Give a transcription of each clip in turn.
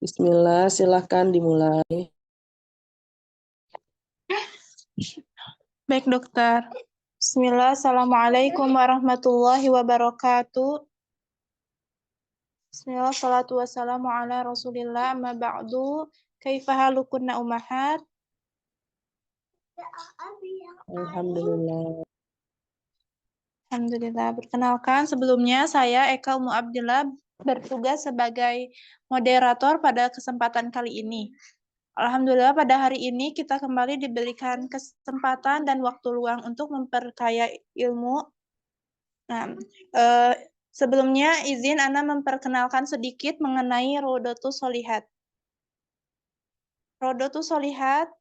Bismillah, silahkan dimulai. Baik, dokter. Bismillah, Assalamualaikum warahmatullahi wabarakatuh. Bismillah, salatu wassalamu ala rasulillah, amma ba'du. Kaifa halukunna umahat? Alhamdulillah. Alhamdulillah. Perkenalkan, sebelumnya saya Eka Umu Abdillah bertugas sebagai moderator pada kesempatan kali ini. Alhamdulillah pada hari ini kita kembali diberikan kesempatan dan waktu luang untuk memperkaya ilmu. Nah, sebelumnya izin Ana memperkenalkan sedikit mengenai Rodotus Solihat. Rodotus Solihat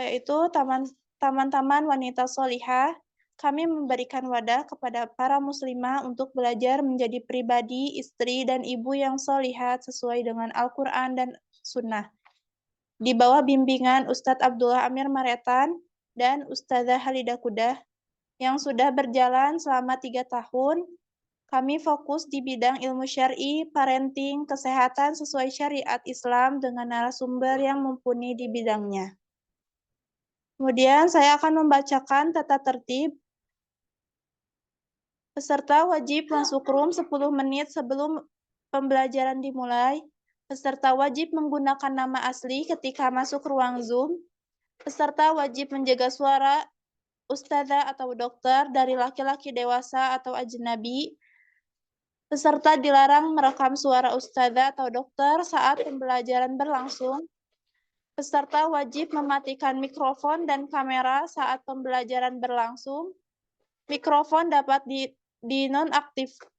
yaitu taman-taman wanita solihah. Kami memberikan wadah kepada para muslimah untuk belajar menjadi pribadi, istri, dan ibu yang solihat sesuai dengan Al-Quran dan Sunnah. Di bawah bimbingan Ustadz Abdullah Amir Maretan dan Ustadzah Halidah Kudah yang sudah berjalan selama 3 tahun, kami fokus di bidang ilmu syar'i, parenting, kesehatan sesuai syariat Islam dengan narasumber yang mumpuni di bidangnya. Kemudian saya akan membacakan tata tertib. Peserta wajib masuk room 10 menit sebelum pembelajaran dimulai. Peserta wajib menggunakan nama asli ketika masuk ruang Zoom. Peserta wajib menjaga suara ustadzah atau dokter dari laki-laki dewasa atau ajnabi. Peserta dilarang merekam suara ustadzah atau dokter saat pembelajaran berlangsung. Peserta wajib mematikan mikrofon dan kamera saat pembelajaran berlangsung. Mikrofon dapat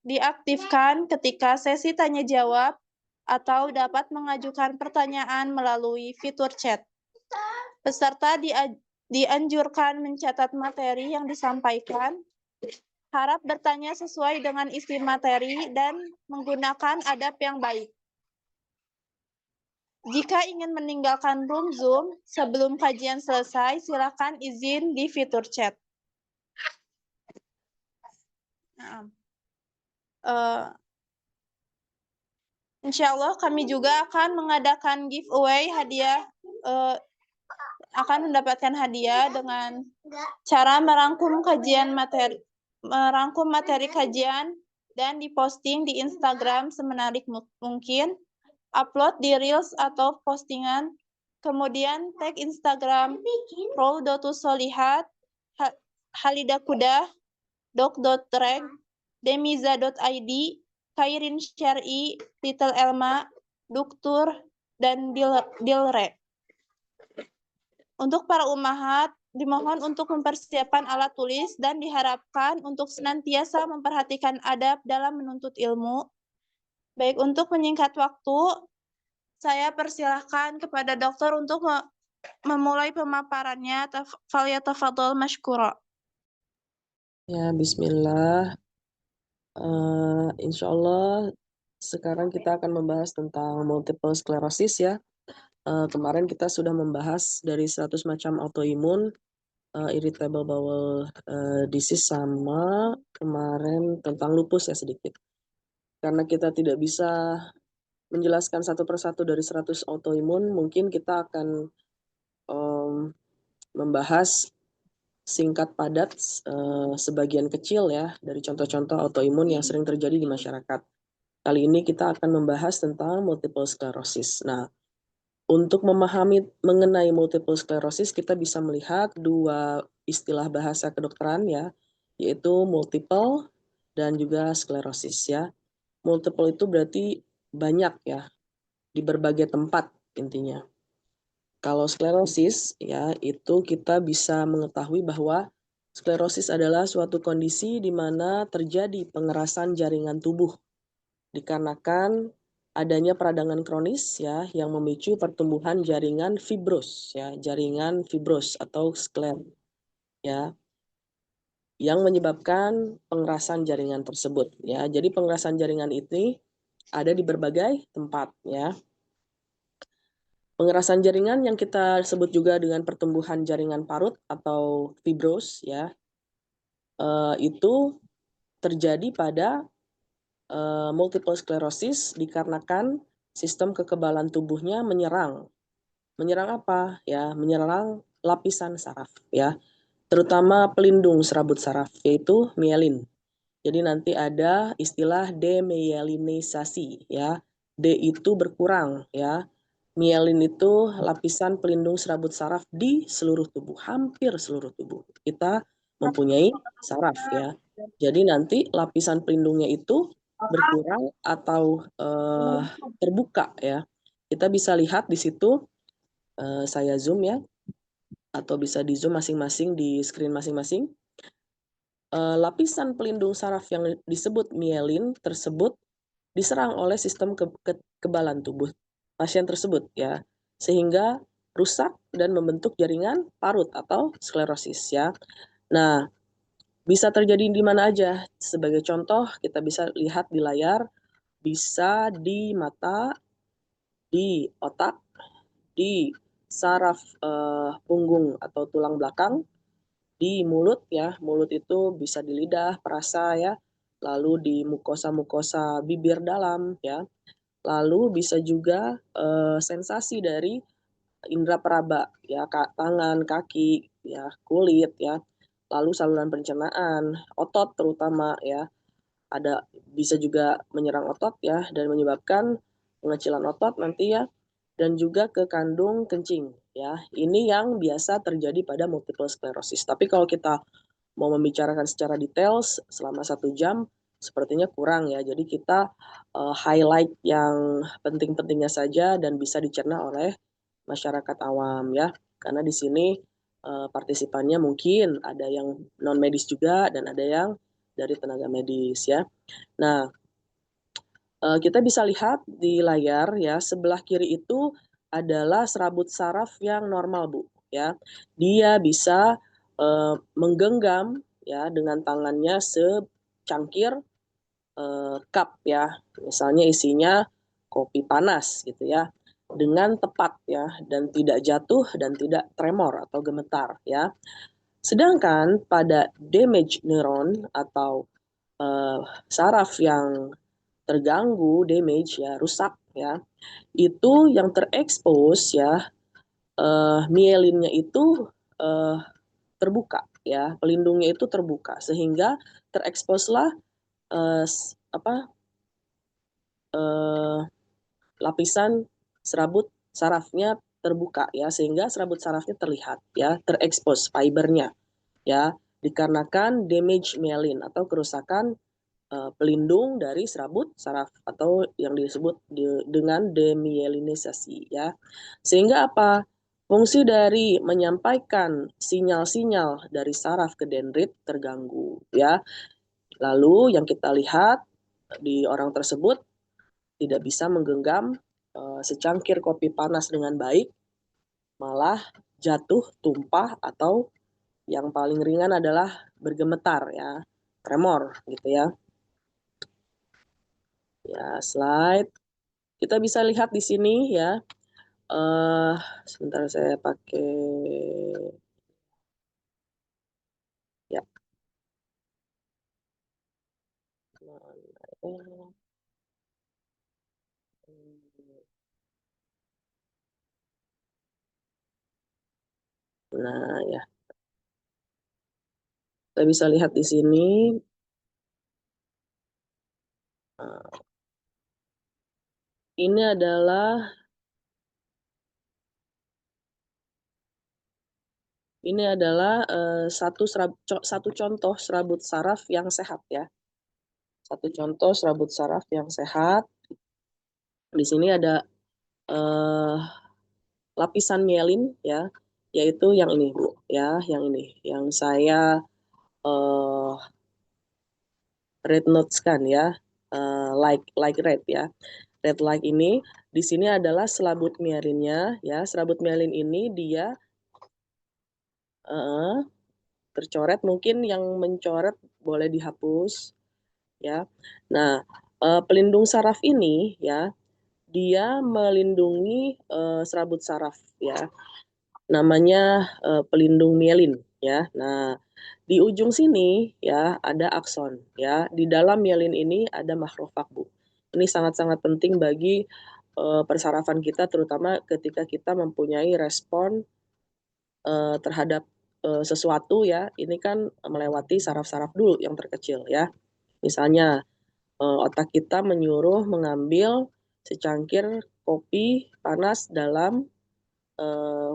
diaktifkan ketika sesi tanya jawab atau dapat mengajukan pertanyaan melalui fitur chat. Peserta dianjurkan mencatat materi yang disampaikan. Harap bertanya sesuai dengan isi materi dan menggunakan adab yang baik. Jika ingin meninggalkan room Zoom sebelum kajian selesai, silakan izin di fitur chat. Insya Allah kami juga akan mengadakan giveaway hadiah, akan mendapatkan hadiah dengan cara merangkum materi kajian dan diposting di Instagram semenarik mungkin, upload di Reels atau postingan, kemudian tag Instagram Rodotus Solihat, Halidah Kudah, doc.reg, demiza.id, Kairin Syar'i, Little Elma, Duktur, dan Dilre. Untuk para umahat, dimohon untuk mempersiapkan alat tulis dan diharapkan untuk senantiasa memperhatikan adab dalam menuntut ilmu. Baik, untuk menyingkat waktu, saya persilahkan kepada dokter untuk memulai pemaparannya. Falyatafadhal mashkura. Ya, bismillah. Insya Allah sekarang kita akan membahas tentang multiple sclerosis ya. Kemarin kita sudah membahas dari 100 macam autoimun, irritable bowel disease, sama kemarin tentang lupus ya sedikit. Karena kita tidak bisa menjelaskan satu persatu dari 100 autoimun, mungkin kita akan membahas singkat padat sebagian kecil ya dari contoh-contoh autoimun yang sering terjadi di masyarakat. Kali ini kita akan membahas tentang multiple sclerosis. Nah, untuk memahami mengenai multiple sclerosis, kita bisa melihat dua istilah bahasa kedokteran ya, yaitu multiple dan juga sclerosis ya. Multiple itu berarti banyak ya, di berbagai tempat intinya. Kalau sklerosis ya, itu kita bisa mengetahui bahwa sklerosis adalah suatu kondisi di mana terjadi pengerasan jaringan tubuh dikarenakan adanya peradangan kronis ya yang memicu pertumbuhan jaringan fibros ya, jaringan fibros atau skler ya, yang menyebabkan pengerasan jaringan tersebut ya. Jadi pengerasan jaringan ini ada di berbagai tempat ya. Pengerasan jaringan yang kita sebut juga dengan pertumbuhan jaringan parut atau fibros ya, itu terjadi pada multiple sclerosis dikarenakan sistem kekebalan tubuhnya menyerang. Menyerang apa? Ya, menyerang lapisan saraf ya, terutama pelindung serabut saraf yaitu mielin. Jadi nanti ada istilah demyelinisasi ya. D itu berkurang ya. Mielin itu lapisan pelindung serabut saraf di seluruh tubuh, hampir seluruh tubuh. Kita mempunyai saraf ya. Jadi nanti lapisan pelindungnya itu berkurang atau terbuka ya. Kita bisa lihat di situ, saya zoom ya, atau bisa di zoom masing-masing di screen masing-masing. Lapisan pelindung saraf yang disebut mielin tersebut diserang oleh sistem kekebalan tubuh pasien tersebut ya, sehingga rusak dan membentuk jaringan parut atau sklerosis ya. Nah, bisa terjadi di mana aja. Sebagai contoh, kita bisa lihat di layar, bisa di mata, di otak, di saraf punggung atau tulang belakang, di mulut ya, mulut itu bisa di lidah, perasa ya, lalu di mukosa-mukosa bibir dalam ya, lalu bisa juga sensasi dari indera peraba ya, tangan, kaki ya, kulit ya, lalu saluran pencernaan, otot terutama ya, ada bisa juga menyerang otot ya dan menyebabkan pengecilan otot nanti ya, dan juga ke kandung kencing ya. Ini yang biasa terjadi pada multiple sclerosis. Tapi kalau kita mau membicarakan secara detail selama 1 jam sepertinya kurang ya. Jadi kita highlight yang penting-pentingnya saja dan bisa dicerna oleh masyarakat awam ya. Karena di sini partisipannya mungkin ada yang non medis juga dan ada yang dari tenaga medis ya. Nah, kita bisa lihat di layar ya, sebelah kiri itu adalah serabut saraf yang normal, Bu, ya. Dia bisa menggenggam ya dengan tangannya secangkir cup ya, misalnya isinya kopi panas gitu ya, dengan tepat ya, dan tidak jatuh dan tidak tremor atau gemetar ya. Sedangkan pada damage neuron atau saraf yang terganggu, damage ya, rusak ya, itu yang terekspos ya, mielinnya itu terbuka ya, pelindungnya itu terbuka sehingga tereksposlah apa lapisan serabut sarafnya terbuka ya, sehingga serabut sarafnya terlihat ya, terekspos fibernya ya, dikarenakan damage myelin atau kerusakan pelindung dari serabut saraf atau yang disebut dengan demyelinisasi ya. Sehingga apa? Fungsi dari menyampaikan sinyal-sinyal dari saraf ke dendrit terganggu ya. Lalu yang kita lihat di orang tersebut tidak bisa menggenggam secangkir kopi panas dengan baik, malah jatuh, tumpah, atau yang paling ringan adalah bergemetar ya, tremor gitu ya. Ya, slide. Kita bisa lihat di sini ya. Sebentar saya pakai ya. Nah, ya. Kita bisa lihat di sini. Ini adalah satu contoh serabut saraf yang sehat ya. Satu contoh serabut saraf yang sehat. Di sini ada lapisan mielin ya, yaitu yang ini Bu ya, yang ini yang saya red notes kan ya, like red ya. Red light ini di sini adalah serabut mielinnya ya. Serabut mielin ini dia tercoret, mungkin yang mencoret boleh dihapus ya. Nah, pelindung saraf ini ya, dia melindungi serabut saraf ya. Namanya pelindung mielin ya. Nah, di ujung sini ya ada akson ya. Di dalam mielin ini ada makrofag Bu. Ini sangat-sangat penting bagi persarafan kita, terutama ketika kita mempunyai respon terhadap sesuatu ya, ini kan melewati saraf-saraf dulu yang terkecil ya. Misalnya otak kita menyuruh mengambil secangkir kopi panas dalam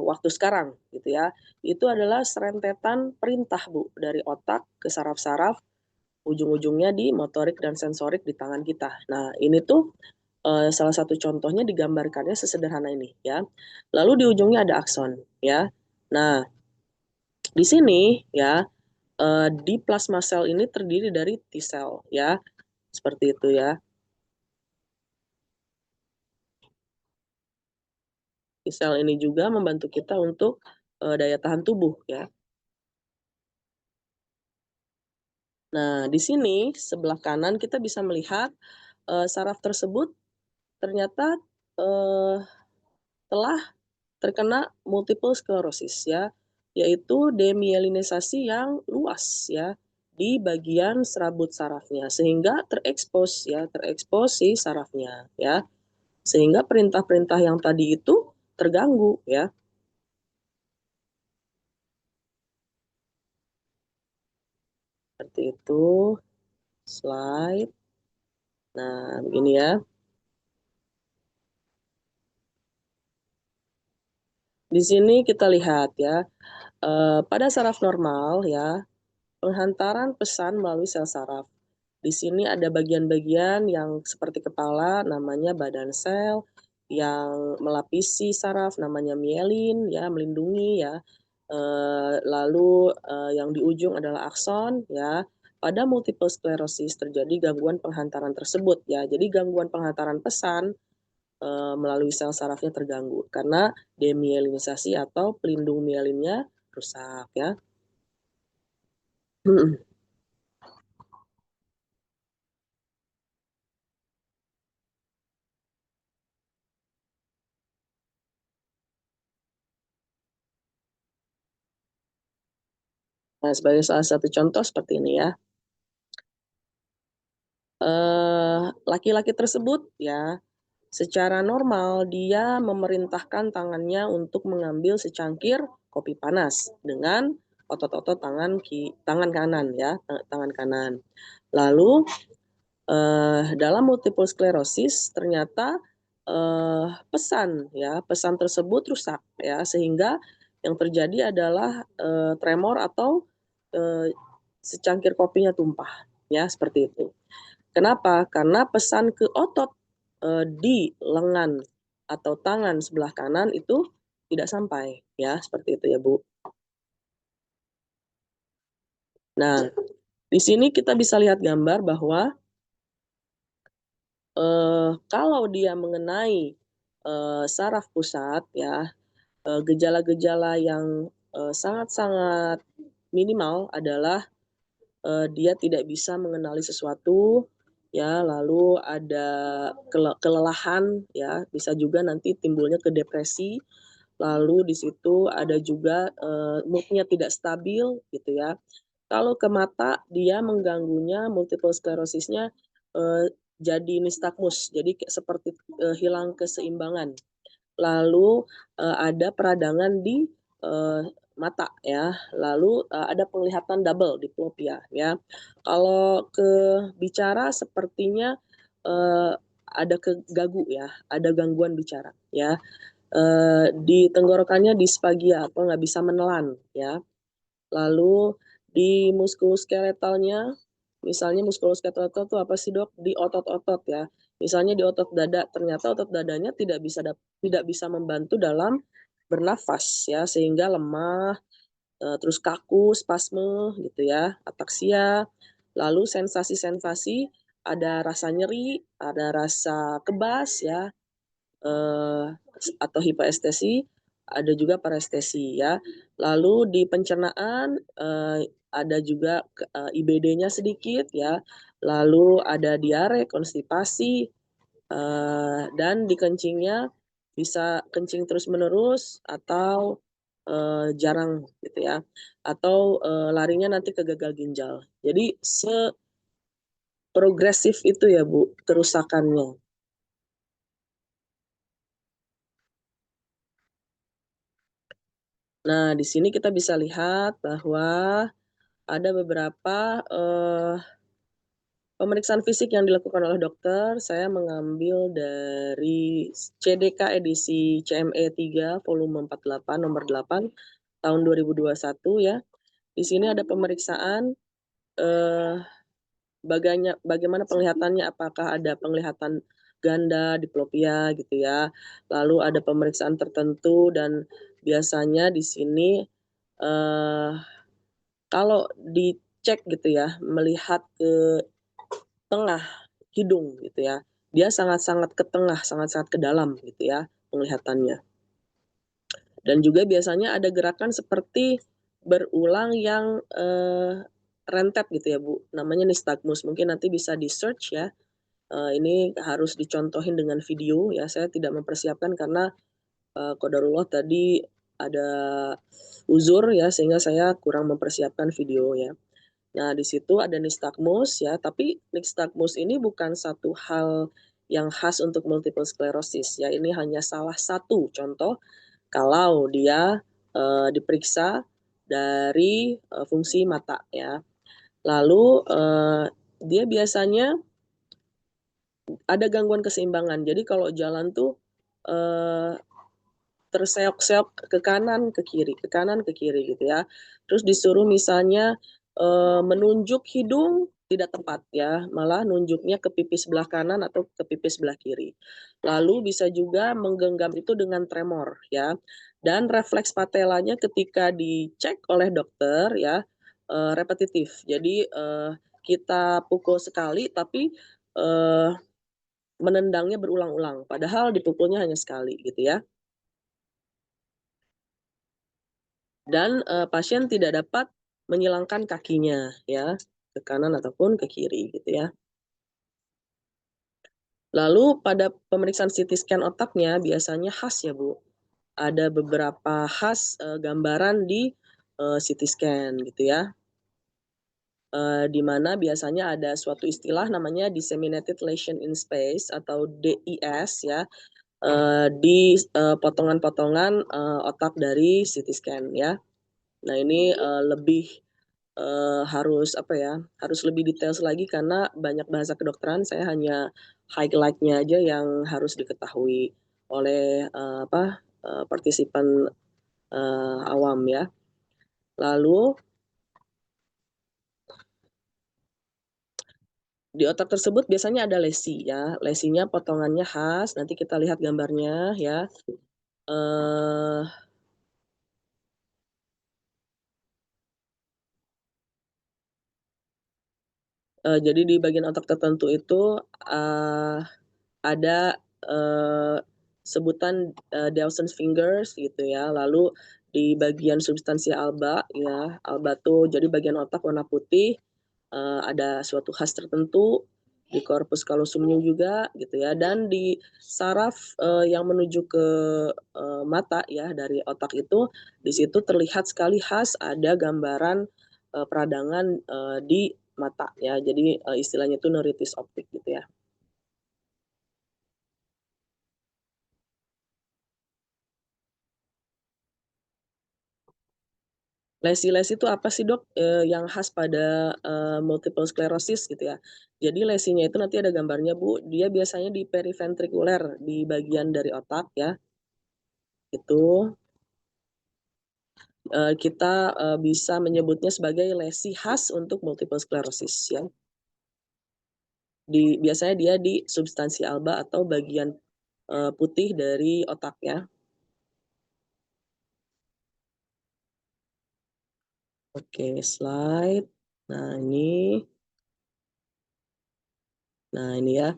waktu sekarang gitu ya. Itu adalah serentetan perintah Bu dari otak ke saraf-saraf, ujung-ujungnya di motorik dan sensorik di tangan kita. Nah ini tuh salah satu contohnya digambarkannya sesederhana ini ya. Lalu di ujungnya ada akson ya. Nah di sini ya di plasma sel ini terdiri dari T cell ya, seperti itu ya. T cell ini juga membantu kita untuk daya tahan tubuh ya. Nah, di sini sebelah kanan kita bisa melihat saraf tersebut ternyata telah terkena multiple sclerosis ya, yaitu demyelinisasi yang luas ya di bagian serabut sarafnya sehingga terekspos si sarafnya ya. Sehingga perintah-perintah yang tadi itu terganggu ya. Seperti itu. Slide. Nah, begini ya. Di sini kita lihat ya, pada saraf normal ya, penghantaran pesan melalui sel saraf. Di sini ada bagian-bagian yang seperti kepala, namanya badan sel, yang melapisi saraf, namanya mielin, ya, melindungi ya. Lalu yang di ujung adalah akson, ya. Pada multiple sclerosis terjadi gangguan penghantaran tersebut, ya. Jadi gangguan penghantaran pesan melalui sel sarafnya terganggu karena demyelinisasi atau pelindung mielinnya rusak ya. Nah, sebagai salah satu contoh seperti ini ya. Laki-laki tersebut ya, secara normal dia memerintahkan tangannya untuk mengambil secangkir kopi panas dengan otot-otot tangan kanan ya, tangan kanan. Lalu dalam multiple sclerosis ternyata pesan tersebut rusak ya, sehingga yang terjadi adalah tremor atau secangkir kopinya tumpah ya, seperti itu. Kenapa? Karena pesan ke otot di lengan atau tangan sebelah kanan itu tidak sampai ya, seperti itu ya Bu. Nah, di sini kita bisa lihat gambar bahwa kalau dia mengenai saraf pusat ya, gejala-gejala yang sangat-sangat minimal adalah dia tidak bisa mengenali sesuatu ya, lalu ada kelelahan ya, bisa juga nanti timbulnya ke depresi, lalu di situ ada juga mood-nya tidak stabil gitu ya. Kalau ke mata dia mengganggunya multiple sclerosis-nya jadi nistagmus, jadi seperti hilang keseimbangan. Lalu ada peradangan di mata ya, lalu ada penglihatan double diplopia ya. Kalau ke bicara sepertinya ada kegagu ya, ada gangguan bicara ya. Di tenggorokannya disfagia atau nggak bisa menelan ya. Lalu di muskuloskeletalnya, misalnya muskuloskeletal itu apa sih Dok? Di otot-otot ya. Misalnya di otot dada, ternyata otot dadanya tidak bisa membantu dalam bernafas ya, sehingga lemah, terus kaku, spasme gitu ya, ataksia. Lalu sensasi-sensasi, ada rasa nyeri, ada rasa kebas ya, atau hiperestesi, ada juga parestesi ya. Lalu di pencernaan ada juga IBD-nya sedikit ya. Lalu ada diare, konstipasi, dan di kencingnya bisa kencing terus-menerus atau jarang gitu ya. Atau larinya nanti ke gagal ginjal. Jadi seprogresif itu ya Bu kerusakannya. Nah, di sini kita bisa lihat bahwa ada beberapa pemeriksaan fisik yang dilakukan oleh dokter. Saya mengambil dari CDK edisi CME 3 volume 48 nomor 8 tahun 2021 ya. Di sini ada pemeriksaan bagaimana penglihatannya, apakah ada penglihatan ganda, diplopia gitu ya. Lalu ada pemeriksaan tertentu dan biasanya di sini kalau dicek gitu ya, melihat ke tengah hidung gitu ya, dia sangat-sangat ke tengah, sangat-sangat ke dalam gitu ya penglihatannya. Dan juga biasanya ada gerakan seperti berulang yang rentet gitu ya Bu, namanya nystagmus. Mungkin nanti bisa di-search ya. Ini harus dicontohin dengan video ya, saya tidak mempersiapkan karena qadarullah tadi ada uzur ya, sehingga saya kurang mempersiapkan video ya. Nah, di situ ada nystagmus ya, tapi nystagmus ini bukan satu hal yang khas untuk multiple sclerosis ya, ini hanya salah satu contoh kalau dia diperiksa dari fungsi mata ya. Lalu dia biasanya ada gangguan keseimbangan. Jadi kalau jalan tuh terseok-seok ke kanan, ke kiri, ke kanan, ke kiri gitu ya. Terus disuruh misalnya menunjuk hidung tidak tepat ya, malah nunjuknya ke pipi sebelah kanan atau ke pipi sebelah kiri. Lalu bisa juga menggenggam itu dengan tremor ya. Dan refleks patelanya ketika dicek oleh dokter ya repetitif. Jadi kita pukul sekali tapi menendangnya berulang-ulang, padahal dipukulnya hanya sekali gitu ya. Dan pasien tidak dapat menyilangkan kakinya ya, ke kanan ataupun ke kiri gitu ya. Lalu pada pemeriksaan CT scan otaknya biasanya khas ya Bu, ada beberapa khas gambaran di CT scan gitu ya. Di mana biasanya ada suatu istilah namanya disseminated lesion in space atau DIS ya, di potongan-potongan otak dari CT scan ya. Nah ini lebih harus apa ya, harus lebih detail lagi karena banyak bahasa kedokteran, saya hanya highlight-nya aja yang harus diketahui oleh partisipan awam ya. Lalu di otak tersebut biasanya ada lesi ya, lesinya potongannya khas, nanti kita lihat gambarnya ya. Jadi di bagian otak tertentu itu ada sebutan Dawson's fingers gitu ya. Lalu di bagian substansi alba ya, alba tuh jadi bagian otak warna putih, ada suatu khas tertentu di corpus callosumnya juga gitu ya, dan di saraf yang menuju ke mata ya dari otak itu, di situ terlihat sekali khas ada gambaran peradangan di mata ya. Jadi istilahnya itu neuritis optik gitu ya. Lesi-lesi itu apa sih Dok, yang khas pada multiple sclerosis gitu ya. Jadi lesinya itu nanti ada gambarnya Bu, dia biasanya di periventrikuler, di bagian dari otak ya, itu kita bisa menyebutnya sebagai lesi khas untuk multiple sclerosis ya. Biasanya dia di substansi alba atau bagian putih dari otak ya. Oke, slide. Nah ini ya.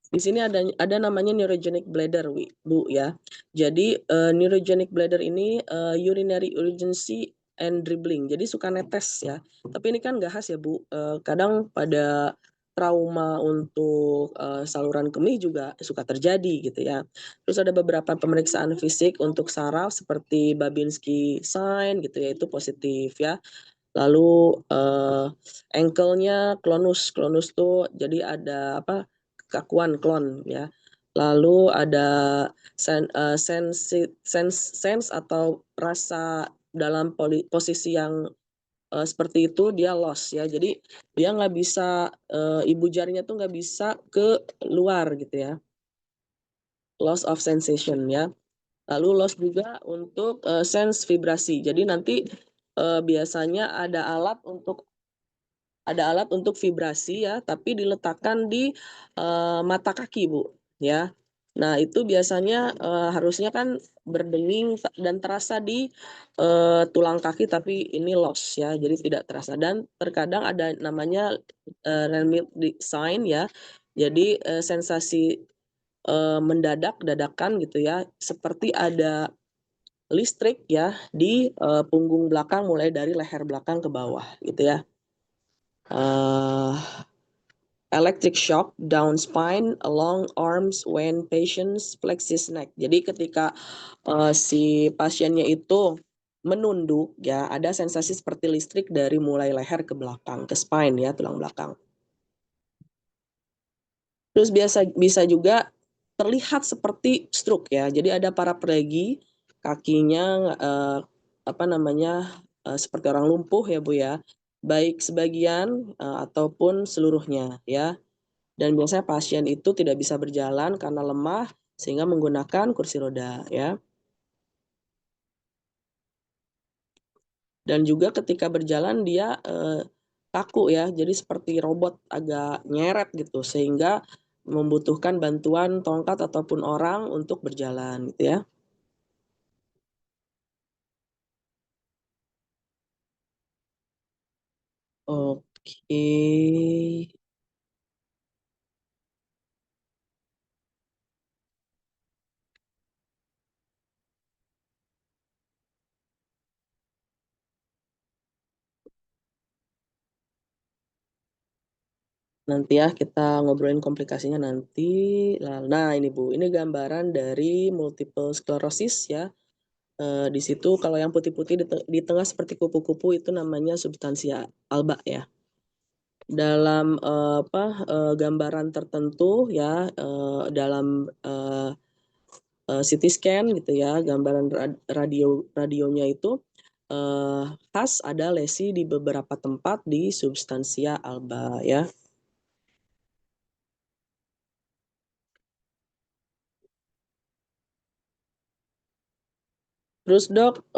Di sini ada namanya neurogenic bladder, Bu, ya. Jadi, neurogenic bladder ini, urinary urgency and dribbling, jadi suka netes ya. Tapi ini kan nggak khas ya, Bu, kadang pada trauma untuk, saluran kemih juga suka terjadi gitu ya. Terus ada beberapa pemeriksaan fisik untuk saraf seperti Babinski sign gitu ya, itu positif ya. Lalu ankle-nya klonus, klonus tuh jadi ada apa, kekakuan klon ya. Lalu ada sense atau rasa dalam posisi yang seperti itu dia loss ya. Jadi dia nggak bisa, ibu jarinya tuh nggak bisa ke luar gitu ya. Loss of sensation ya. Lalu loss juga untuk, sense vibrasi. Jadi nanti, biasanya ada alat untuk vibrasi ya, tapi diletakkan di, mata kaki, Bu, ya. Nah, itu biasanya, harusnya kan berdenging dan terasa di, tulang kaki, tapi ini loss ya, jadi tidak terasa. Dan terkadang ada namanya, remit sign ya. Jadi, sensasi, mendadak, dadakan gitu ya, seperti ada listrik ya di, punggung belakang mulai dari leher belakang ke bawah gitu ya. Electric shock down spine along arms when patients flexes neck. Jadi ketika, si pasiennya itu menunduk ya, ada sensasi seperti listrik dari mulai leher ke belakang, ke spine ya, tulang belakang. Terus bisa juga terlihat seperti stroke ya. Jadi ada paraplegi, kakinya, seperti orang lumpuh ya, Bu, ya. Baik sebagian, ataupun seluruhnya ya. Dan biasanya pasien itu tidak bisa berjalan karena lemah sehingga menggunakan kursi roda ya. Dan juga ketika berjalan dia, kaku ya, jadi seperti robot agak nyeret gitu sehingga membutuhkan bantuan tongkat ataupun orang untuk berjalan gitu ya. Oke. Nanti ya kita ngobrolin komplikasinya nanti. Nah ini Bu, ini gambaran dari multiple sclerosis ya. Di situ kalau yang putih-putih di tengah seperti kupu-kupu itu namanya substansia alba ya. Dalam, gambaran tertentu ya, dalam, CT scan gitu ya, gambaran radionya itu, khas ada lesi di beberapa tempat di substansia alba ya. Terus Dok,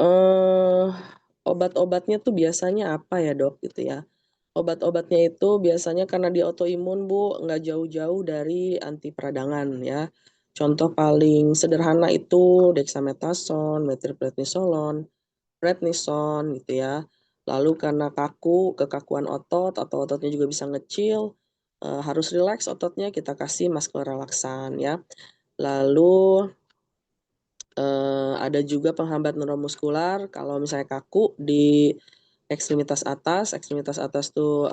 obat-obatnya tuh biasanya apa ya Dok gitu ya? Obat-obatnya itu biasanya karena dia autoimun Bu, nggak jauh-jauh dari anti peradangan ya. Contoh paling sederhana itu dexamethasone, methylprednisolone, prednison gitu ya. Lalu karena kekakuan otot atau ototnya juga bisa ngecil, harus rileks ototnya kita kasih muscle relaxan ya. Lalu ada juga penghambat neuromuskular kalau misalnya kaku di ekstremitas atas tuh,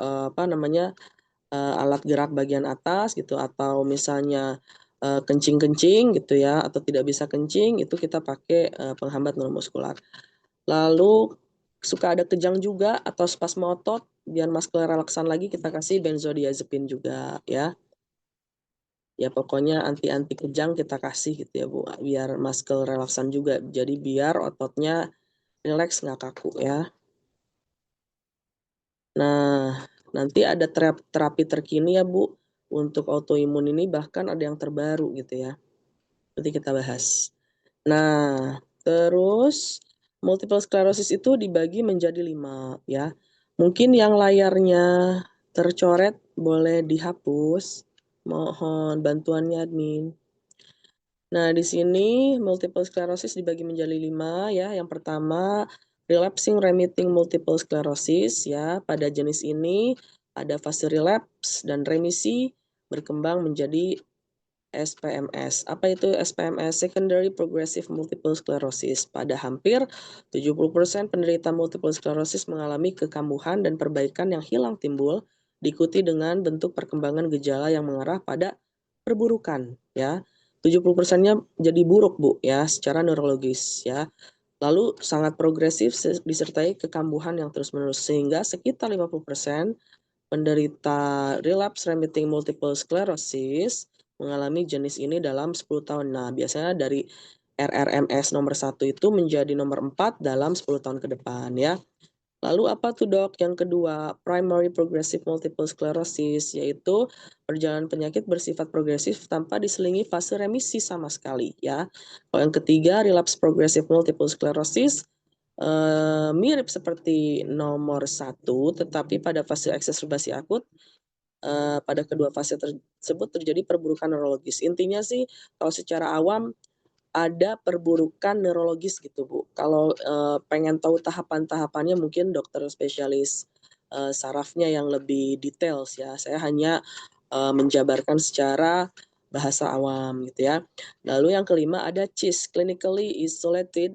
alat gerak bagian atas gitu atau misalnya, kencing-kencing gitu ya atau tidak bisa kencing itu kita pakai, penghambat neuromuskular. Lalu suka ada kejang juga atau spasme otot biar muscle relaksan lagi kita kasih benzodiazepin juga ya. Ya pokoknya anti kejang kita kasih gitu ya Bu, biar muscle relaksan juga. Jadi biar ototnya rileks nggak kaku ya. Nah, nanti ada terapi terkini ya Bu, untuk autoimun ini bahkan ada yang terbaru gitu ya, nanti kita bahas. Nah, terus multiple sclerosis itu dibagi menjadi 5 ya. Mungkin yang layarnya tercoret boleh dihapus, mohon bantuannya admin. Nah, di sini multiple sclerosis dibagi menjadi 5 ya. Yang pertama, relapsing remitting multiple sclerosis ya. Pada jenis ini ada fase relapse dan remisi berkembang menjadi SPMS. Apa itu SPMS? Secondary Progressive Multiple Sclerosis. Pada hampir 70% penderita multiple sclerosis mengalami kekambuhan dan perbaikan yang hilang timbul, diikuti dengan bentuk perkembangan gejala yang mengarah pada perburukan ya. 70%-nya jadi buruk Bu ya secara neurologis ya. Lalu sangat progresif disertai kekambuhan yang terus-menerus sehingga sekitar 50% penderita relapse remitting multiple sclerosis mengalami jenis ini dalam 10 tahun. Nah, biasanya dari RRMS nomor 1 itu menjadi nomor 4 dalam 10 tahun ke depan ya. Lalu apa tuh dok? Yang kedua, primary progressive multiple sclerosis, yaitu perjalanan penyakit bersifat progresif tanpa diselingi fase remisi sama sekali ya. Kalau yang ketiga, relapse progressive multiple sclerosis, mirip seperti nomor 1, tetapi pada fase eksacerbasi akut, pada kedua fase tersebut terjadi perburukan neurologis. Intinya sih kalau secara awam ada perburukan neurologis gitu Bu. Kalau pengen tahu tahapan-tahapannya mungkin dokter spesialis sarafnya yang lebih details ya. Saya hanya menjabarkan secara bahasa awam gitu ya. Lalu yang kelima ada CIS, clinically isolated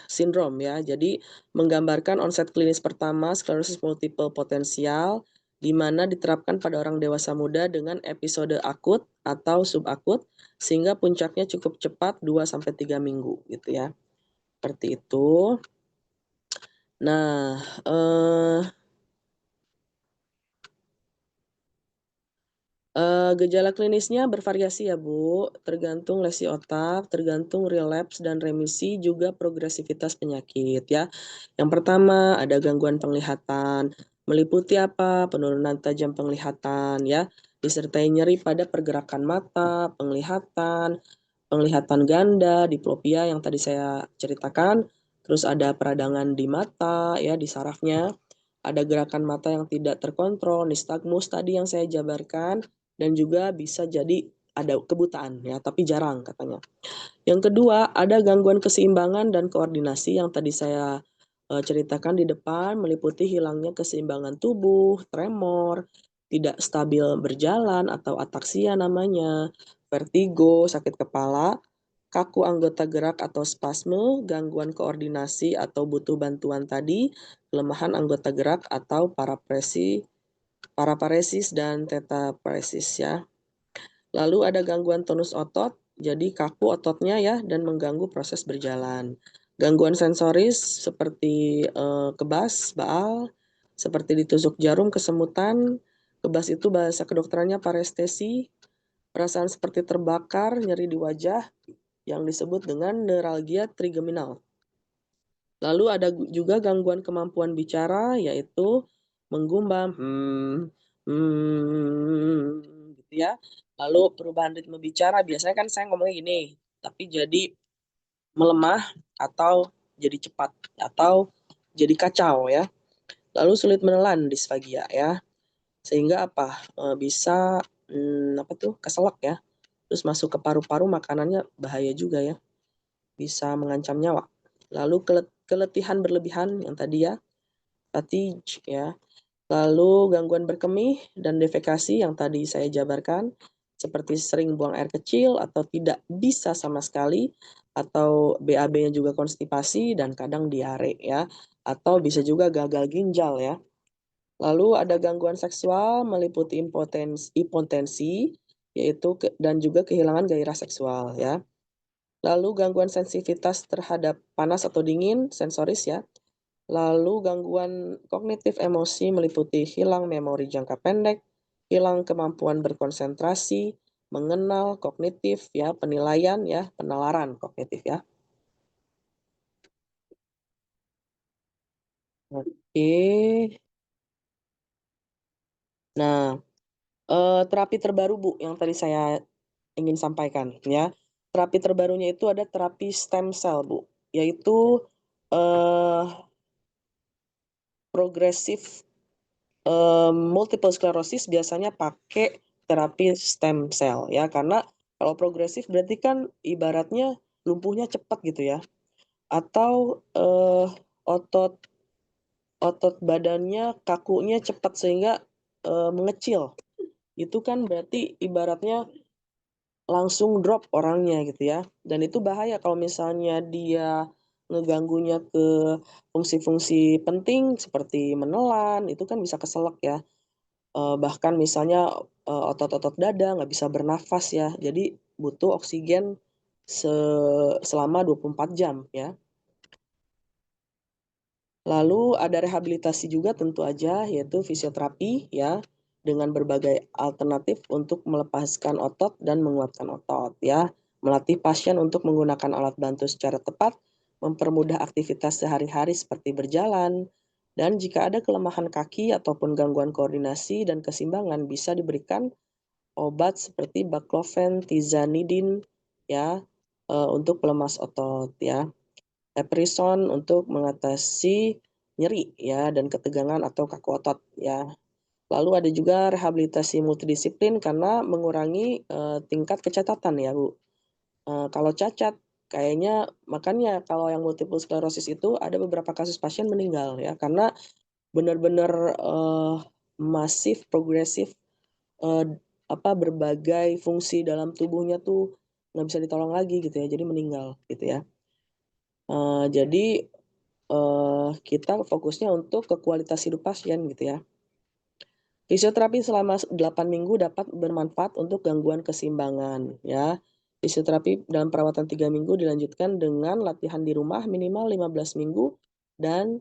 syndrome ya. Jadi menggambarkan onset klinis pertama sklerosis multiple potensial di mana diterapkan pada orang dewasa muda dengan episode akut atau subakut sehingga puncaknya cukup cepat 2 sampai 3 minggu gitu ya. Seperti itu. Nah, gejala klinisnya bervariasi ya Bu, tergantung lesi otak, tergantung relapse dan remisi, juga progresivitas penyakit ya. Yang pertama ada gangguan penglihatan, meliputi apa? Penurunan tajam penglihatan ya, disertai nyeri pada pergerakan mata, penglihatan ganda, diplopia yang tadi saya ceritakan, terus ada peradangan di mata ya, di sarafnya, ada gerakan mata yang tidak terkontrol, nistagmus tadi yang saya jabarkan, dan juga bisa jadi ada kebutaan ya, tapi jarang katanya. Yang kedua, ada gangguan keseimbangan dan koordinasi yang tadi saya ceritakan di depan, meliputi hilangnya keseimbangan tubuh, tremor, tidak stabil berjalan atau ataksia namanya, vertigo, sakit kepala, kaku anggota gerak atau spasme, gangguan koordinasi atau butuh bantuan tadi, kelemahan anggota gerak atau paraparesis dan tetaparesis ya. Lalu ada gangguan tonus otot, jadi kaku ototnya ya dan mengganggu proses berjalan. Gangguan sensoris seperti kebas, baal, seperti ditusuk jarum, kesemutan. Kebas itu bahasa kedokterannya parestesi, perasaan seperti terbakar, nyeri di wajah yang disebut dengan neuralgia trigeminal. Lalu ada juga gangguan kemampuan bicara, yaitu menggumbang, gitu ya. Lalu perubahan ritme bicara, biasanya kan saya ngomongnya gini, tapi jadi melemah atau jadi cepat atau jadi kacau ya. Lalu sulit menelan, disfagia ya. Sehingga apa? Bisa apa tuh? Keselak ya. Terus masuk ke paru-paru, makanannya bahaya juga ya. Bisa mengancam nyawa. Lalu keletihan berlebihan yang tadi ya, fatigue ya. Lalu gangguan berkemih dan defekasi yang tadi saya jabarkan, seperti sering buang air kecil atau tidak bisa sama sekali, atau BAB-nya juga konstipasi dan kadang diare ya, atau bisa juga gagal ginjal ya. Lalu ada gangguan seksual meliputi impotensi yaitu dan juga kehilangan gairah seksual ya. Lalu gangguan sensitivitas terhadap panas atau dingin, sensoris ya. Lalu gangguan kognitif emosi meliputi hilang memori jangka pendek, hilang kemampuan berkonsentrasi, mengenal kognitif ya, penilaian ya, penalaran kognitif ya. Oke. Nah, terapi terbaru Bu yang tadi saya ingin sampaikan ya. Terapi terbarunya itu ada terapi stem cell Bu, yaitu eh progresif multiple sclerosis biasanya pakai terapi stem cell ya, karena kalau progresif berarti kan ibaratnya lumpuhnya cepat gitu ya, atau otot otot badannya kakunya cepat sehingga mengecil. Itu kan berarti ibaratnya langsung drop orangnya gitu ya. Dan itu bahaya kalau misalnya dia ngeganggunya ke fungsi-fungsi penting seperti menelan, itu kan bisa keselak ya. Bahkan misalnya otot-otot dada nggak bisa bernafas ya, jadi butuh oksigen selama 24 jam ya. Lalu ada rehabilitasi juga tentu aja, yaitu fisioterapi ya, dengan berbagai alternatif untuk melepaskan otot dan menguatkan otot ya. Melatih pasien untuk menggunakan alat bantu secara tepat, mempermudah aktivitas sehari-hari seperti berjalan, dan jika ada kelemahan kaki ataupun gangguan koordinasi dan keseimbangan bisa diberikan obat seperti baclofen, tizanidin ya untuk pelemas otot ya. Eprisone untuk mengatasi nyeri ya dan ketegangan atau kaku otot ya. Lalu ada juga rehabilitasi multidisiplin karena mengurangi, tingkat kecacatan ya, Bu. Kalau cacat kayaknya makanya kalau yang multiple sklerosis itu ada beberapa kasus pasien meninggal ya, karena benar-benar, masif, progresif, berbagai fungsi dalam tubuhnya tuh nggak bisa ditolong lagi gitu ya, jadi meninggal gitu ya. Jadi, kita fokusnya untuk ke kualitas hidup pasien gitu ya. Fisioterapi selama 8 minggu dapat bermanfaat untuk gangguan keseimbangan ya. Fisioterapi dalam perawatan 3 minggu dilanjutkan dengan latihan di rumah minimal 15 minggu dan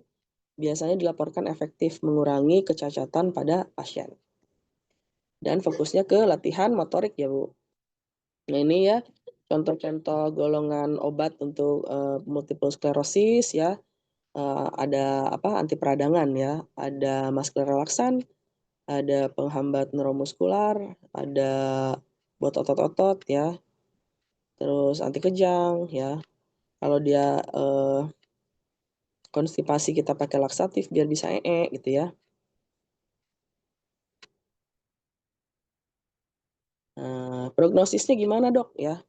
biasanya dilaporkan efektif mengurangi kecacatan pada pasien. Dan fokusnya ke latihan motorik ya, Bu. Nah, ini ya contoh-contoh golongan obat untuk, multiple sklerosis ya, ada anti peradangan ya, ada muscle relaksan, ada penghambat neuromuskular, ada buat otot-otot ya, terus anti kejang ya. Kalau dia, konstipasi kita pakai laksatif biar bisa gitu ya. Prognosisnya gimana, Dok, ya?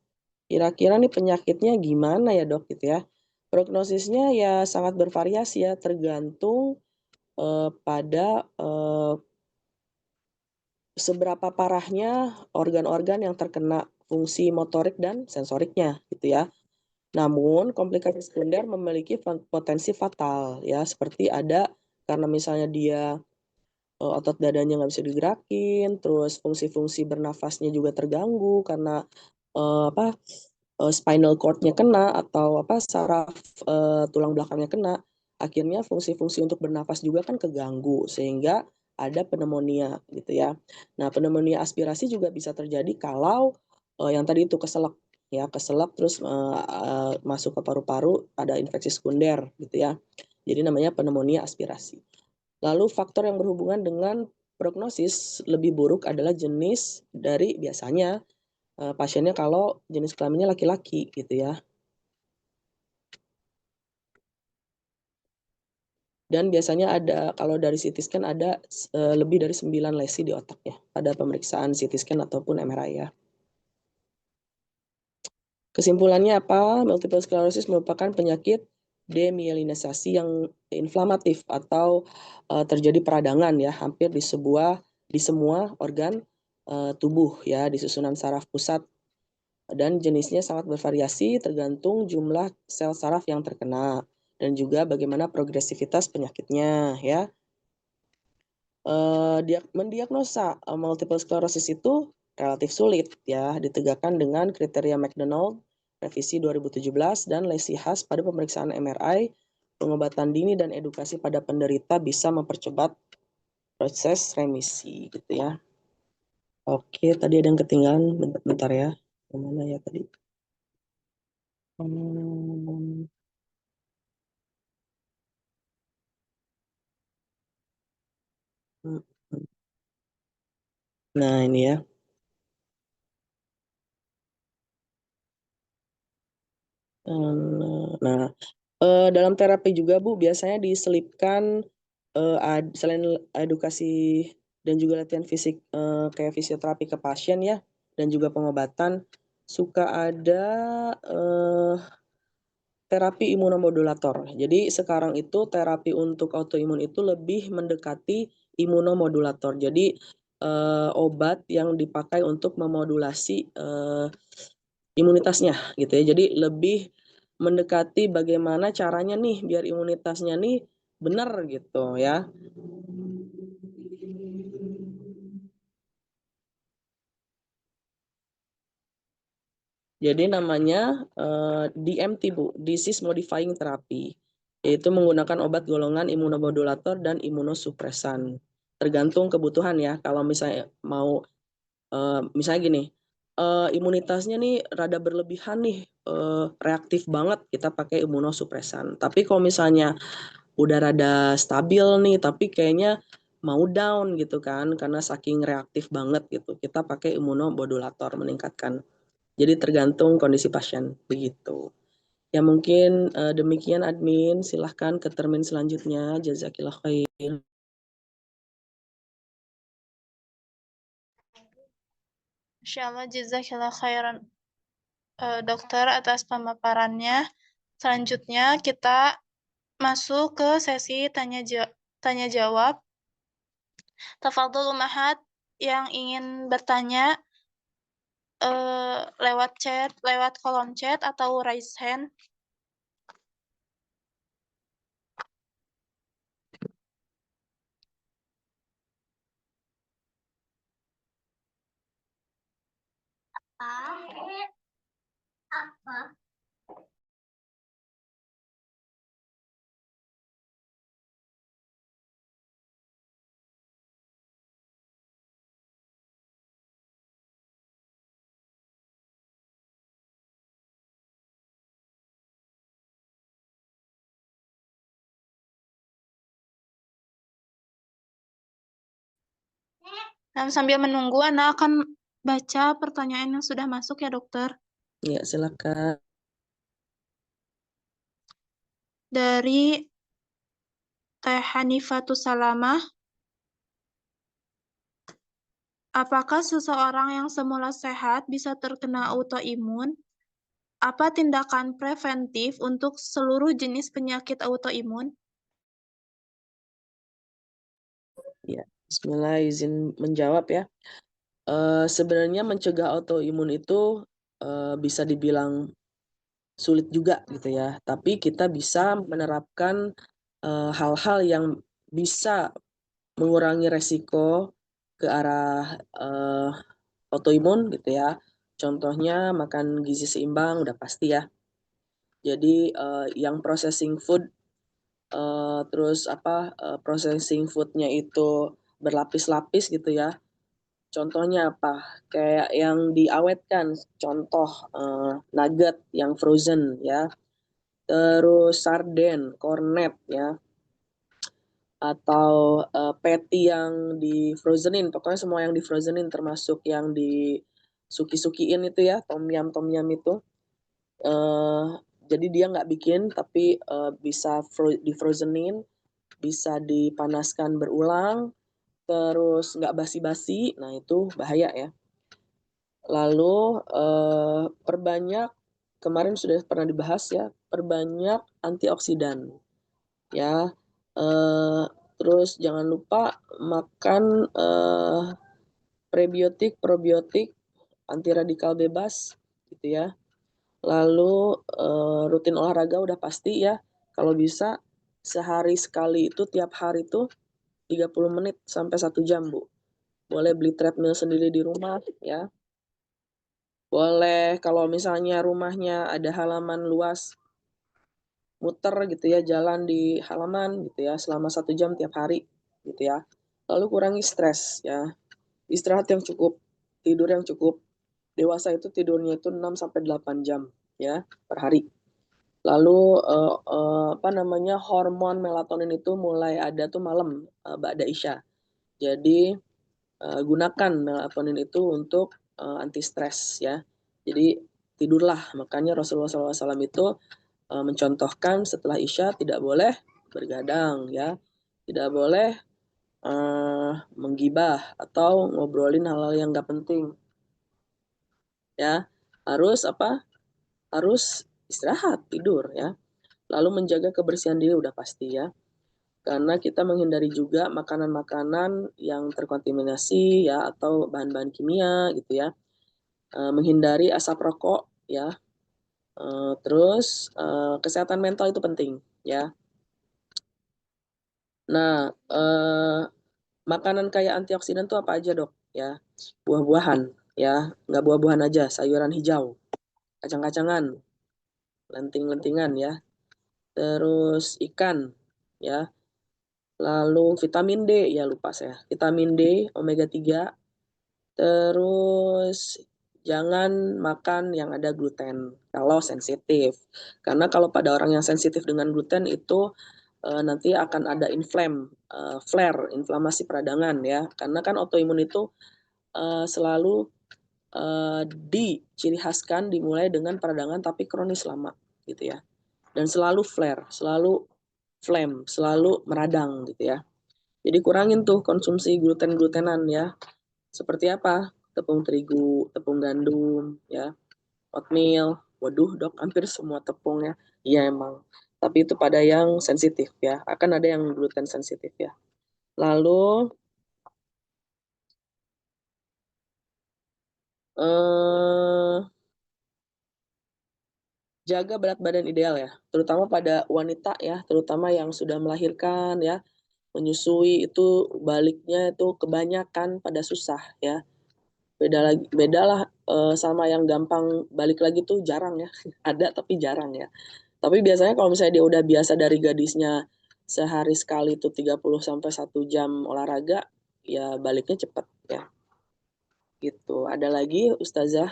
Kira-kira nih penyakitnya gimana ya, Dok, gitu ya. Prognosisnya ya sangat bervariasi ya, tergantung, pada, seberapa parahnya organ-organ yang terkena fungsi motorik dan sensoriknya gitu ya. Namun komplikasi sekunder memiliki potensi fatal ya, seperti ada karena misalnya dia, otot dadanya nggak bisa digerakin, terus fungsi-fungsi bernafasnya juga terganggu karena, spinal cord-nya kena atau saraf, tulang belakangnya kena, akhirnya fungsi-fungsi untuk bernafas juga kan keganggu sehingga ada pneumonia gitu ya. Nah, pneumonia aspirasi juga bisa terjadi kalau, yang tadi itu keselak ya, keselak terus, masuk ke paru-paru ada infeksi sekunder gitu ya. Jadi namanya pneumonia aspirasi. Lalu faktor yang berhubungan dengan prognosis lebih buruk adalah jenis dari biasanya pasiennya kalau jenis kelaminnya laki-laki gitu ya. Dan biasanya ada kalau dari CT scan ada lebih dari 9 lesi di otaknya pada pemeriksaan CT scan ataupun MRI ya. Kesimpulannya apa? Multiple sclerosis merupakan penyakit demyelinisasi yang inflamatif atau terjadi peradangan ya hampir di semua organ tubuh ya di susunan saraf pusat dan jenisnya sangat bervariasi tergantung jumlah sel saraf yang terkena dan juga bagaimana progresivitas penyakitnya ya. Mendiagnosa multiple sclerosis itu relatif sulit ya, ditegakkan dengan kriteria McDonald revisi 2017 dan lesi khas pada pemeriksaan MRI, pengobatan dini dan edukasi pada penderita bisa mempercepat proses remisi gitu ya. Oke, tadi ada yang ketinggalan, bentar ya. Yang mana ya tadi? Hmm, hmm, hmm. Nah, ini ya. Nah, dalam terapi juga Bu biasanya diselipkan, selain edukasi dan juga latihan fisik, kayak fisioterapi ke pasien ya, dan juga pengobatan, suka ada, terapi imunomodulator. Jadi sekarang itu terapi untuk autoimun itu lebih mendekati imunomodulator. Jadi, obat yang dipakai untuk memodulasi, imunitasnya gitu ya. Jadi lebih mendekati bagaimana caranya nih biar imunitasnya nih benar gitu ya. Jadi namanya, DMT Bu, Disease Modifying Therapy, yaitu menggunakan obat golongan imunomodulator dan imunosupresan. tergantung kebutuhan ya. Kalau misalnya mau misalnya gini, imunitasnya nih rada berlebihan nih, reaktif banget, kita pakai imunosupresan. Tapi kalau misalnya udah rada stabil nih, tapi kayaknya mau down gitu kan, karena saking reaktif banget gitu, kita pakai imunomodulator meningkatkan. Jadi tergantung kondisi pasien, begitu. Ya mungkin demikian admin, silahkan ke termin selanjutnya. Jazakillah khair. Insyaallah jazakallah khairan dokter atas pemaparannya. Selanjutnya kita masuk ke sesi tanya jawab. Tafadhol Umahat yang ingin bertanya lewat chat, lewat kolom chat atau raise hand. Dan sambil menunggu, Anda akan baca pertanyaan yang sudah masuk ya, dokter. Ya, silakan. Dari Teh Hanifatus Salamah, apakah seseorang yang semula sehat bisa terkena autoimun? Apa tindakan preventif untuk seluruh jenis penyakit autoimun? Ya, bismillah, izin menjawab ya. Sebenarnya mencegah autoimun itu bisa dibilang sulit juga gitu ya. Tapi kita bisa menerapkan hal-hal yang bisa mengurangi resiko ke arah autoimun gitu ya. Contohnya makan gizi seimbang udah pasti ya. Jadi yang processing food terus processing foodnya itu berlapis-lapis gitu ya. Contohnya apa? Kayak yang diawetkan, contoh nugget yang frozen ya. Terus sarden, cornet ya. Atau patty yang di frozenin, pokoknya semua yang di frozenin termasuk yang di suki-sukiin itu ya, tom yum itu. Uh, jadi dia nggak bikin tapi bisa di frozenin, bisa dipanaskan berulang, terus nggak basi-basi, nah itu bahaya ya. Lalu perbanyak, kemarin sudah pernah dibahas ya, perbanyak antioksidan ya. Terus jangan lupa makan prebiotik, probiotik, anti radikal bebas gitu ya. Lalu rutin olahraga udah pasti ya. Kalau bisa sehari sekali itu, tiap hari itu 30 menit sampai 1 jam, Bu. Boleh beli treadmill sendiri di rumah ya. Boleh kalau misalnya rumahnya ada halaman luas, muter gitu ya, jalan di halaman gitu ya selama 1 jam tiap hari gitu ya. Lalu kurangi stres ya. Istirahat yang cukup, tidur yang cukup. Dewasa itu tidurnya itu 6 sampai 8 jam ya per hari. Lalu hormon melatonin itu mulai ada tuh malam ba'da isya. Jadi gunakan melatonin itu untuk anti stres ya. Jadi tidurlah. Makanya Rasulullah SAW itu mencontohkan setelah isya tidak boleh bergadang ya. Tidak boleh menggibah atau ngobrolin hal-hal yang nggak penting ya. Harus istirahat, tidur ya. Lalu menjaga kebersihan diri udah pasti ya, karena kita menghindari juga makanan-makanan yang terkontaminasi ya atau bahan-bahan kimia gitu ya. Menghindari asap rokok ya. Terus kesehatan mental itu penting ya. Nah, makanan kaya antioksidan itu apa aja, Dok? Ya, buah-buahan ya, nggak buah-buahan aja, sayuran hijau, kacang-kacangan, lenting-lentingan ya. Terus ikan ya. Lalu vitamin D, ya lupa saya. Vitamin D, omega 3. Terus jangan makan yang ada gluten kalau sensitif. Karena kalau pada orang yang sensitif dengan gluten itu nanti akan ada flare, inflamasi peradangan ya. Karena kan autoimun itu selalu diciri khaskan dimulai dengan peradangan tapi kronis lama gitu ya. Dan selalu flare, selalu flame, selalu meradang gitu ya. Jadi kurangin tuh konsumsi gluten-glutenan ya. Seperti apa? Tepung terigu, tepung gandum, ya, oatmeal. Waduh, dok, hampir semua tepung ya. Iya emang. Tapi itu pada yang sensitif ya. Akan ada yang gluten sensitif ya. Lalu eh, jaga berat badan ideal ya, terutama pada wanita ya, terutama yang sudah melahirkan ya, menyusui itu baliknya itu kebanyakan pada susah ya. Bedalah sama yang gampang balik lagi tuh jarang ya. Ada tapi jarang ya. Tapi biasanya kalau misalnya dia udah biasa dari gadisnya sehari sekali itu 30 sampai 1 jam olahraga, ya baliknya cepet ya. Gitu. Ada lagi Ustazah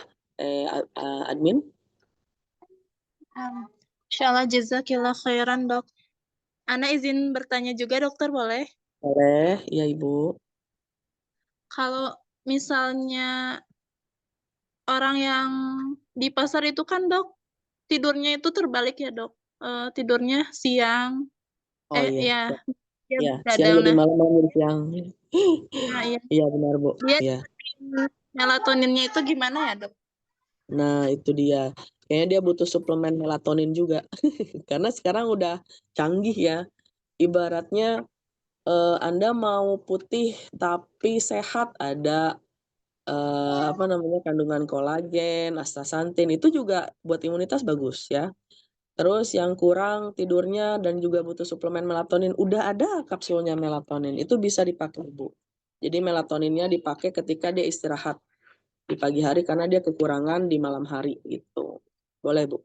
admin? Insyaallah jazakillah khairan, Dok. Ana izin bertanya juga, Dokter, boleh? Boleh, ya Ibu. Kalau misalnya orang yang di pasar itu kan, Dok, tidurnya itu terbalik ya, Dok. Tidurnya siang, Oh iya, ya, dia ya siang begadang. jadi Nah, malam, malam jadi siang. iya. Iya benar Bu. Dia Iya. melatoninnya itu gimana ya, Dok? Nah itu dia. Kayaknya dia butuh suplemen melatonin juga. Karena sekarang udah canggih ya. Ibaratnya Anda mau putih tapi sehat, ada apa namanya kandungan kolagen, astaxanthin itu juga buat imunitas bagus ya. Terus yang kurang tidurnya dan juga butuh suplemen melatonin, udah ada kapsulnya melatonin, itu bisa dipakai Bu. Jadi melatoninnya dipakai ketika dia istirahat di pagi hari karena dia kekurangan di malam hari gitu. Boleh Bu.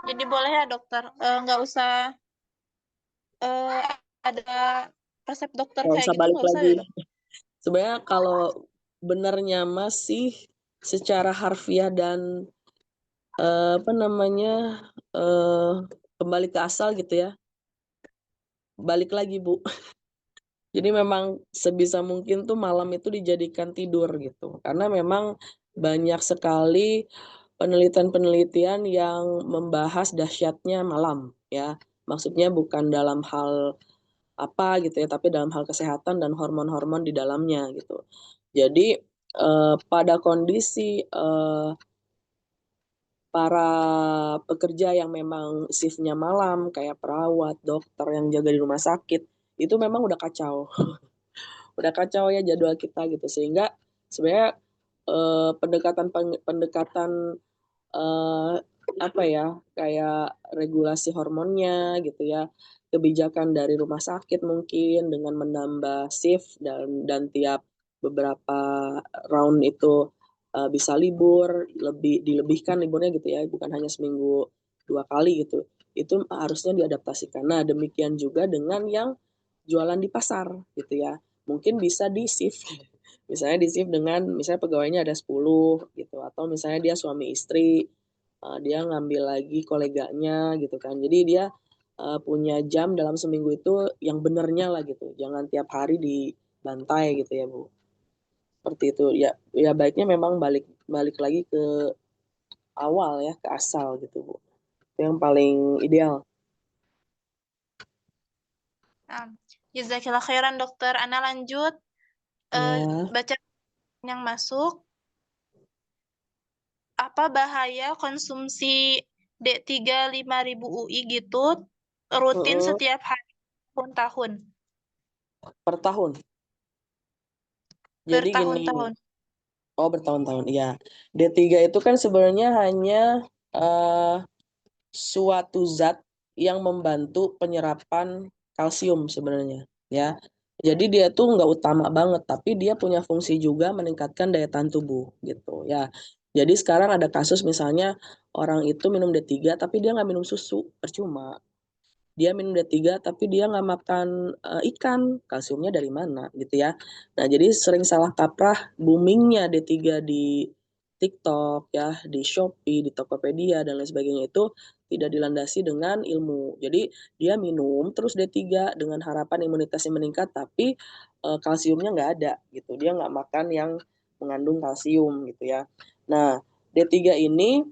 Jadi boleh ya, Dokter? Nggak usah ada resep dokter Nggak kayak usah gitu, balik nggak usah lagi. ya, Dok? Sebenarnya kalau benernya masih secara harfiah dan apa namanya eh, kembali ke asal gitu ya, balik lagi Bu. Jadi memang sebisa mungkin tuh malam itu dijadikan tidur gitu. Karena memang banyak sekali penelitian-penelitian yang membahas dahsyatnya malam ya. Maksudnya bukan dalam hal apa gitu ya, tapi dalam hal kesehatan dan hormon-hormon di dalamnya gitu. Jadi pada kondisi para pekerja yang memang shiftnya malam kayak perawat, dokter yang jaga di rumah sakit, itu memang udah kacau. Udah kacau ya jadwal kita gitu. Sehingga sebenarnya pendekatan eh, apa ya, kayak regulasi hormonnya gitu ya, kebijakan dari rumah sakit mungkin dengan menambah shift dan tiap beberapa round itu bisa libur, dilebihkan liburnya gitu ya, bukan hanya seminggu 2 kali gitu. Itu harusnya diadaptasikan. Nah demikian juga dengan yang jualan di pasar gitu ya, mungkin bisa di shift. Misalnya di shift dengan misalnya pegawainya ada 10 gitu, atau misalnya dia suami istri, dia ngambil lagi koleganya gitu kan. Jadi dia punya jam dalam seminggu itu yang benernya lah gitu. Jangan tiap hari dibantai gitu ya Bu. Seperti itu ya. Ya baiknya memang balik balik lagi ke awal ya, ke asal gitu Bu. Itu yang paling ideal. Nah, jazakillah khairan, Dokter. Ana lanjut Ya. baca yang masuk. Apa bahaya konsumsi D3 5.000 UI gitu rutin Mm-mm. setiap hari tahun-tahun, Per tahun. Jadi gini, bertahun-tahun? oh bertahun-tahun, iya. D3 itu kan sebenarnya hanya eh, suatu zat yang membantu penyerapan kalsium sebenarnya, ya. Jadi dia tuh nggak utama banget, tapi dia punya fungsi juga meningkatkan daya tahan tubuh, gitu, ya. Jadi sekarang ada kasus misalnya orang itu minum D3 tapi dia nggak minum susu, percuma. dia minum D3 tapi dia nggak makan ikan, kalsiumnya dari mana gitu ya. Nah, jadi sering salah kaprah boomingnya D3 di TikTok ya, di Shopee, di Tokopedia dan lain sebagainya itu tidak dilandasi dengan ilmu. Jadi dia minum terus D3 dengan harapan imunitasnya meningkat tapi kalsiumnya nggak ada gitu. Dia nggak makan yang mengandung kalsium gitu ya. Nah, D3 ini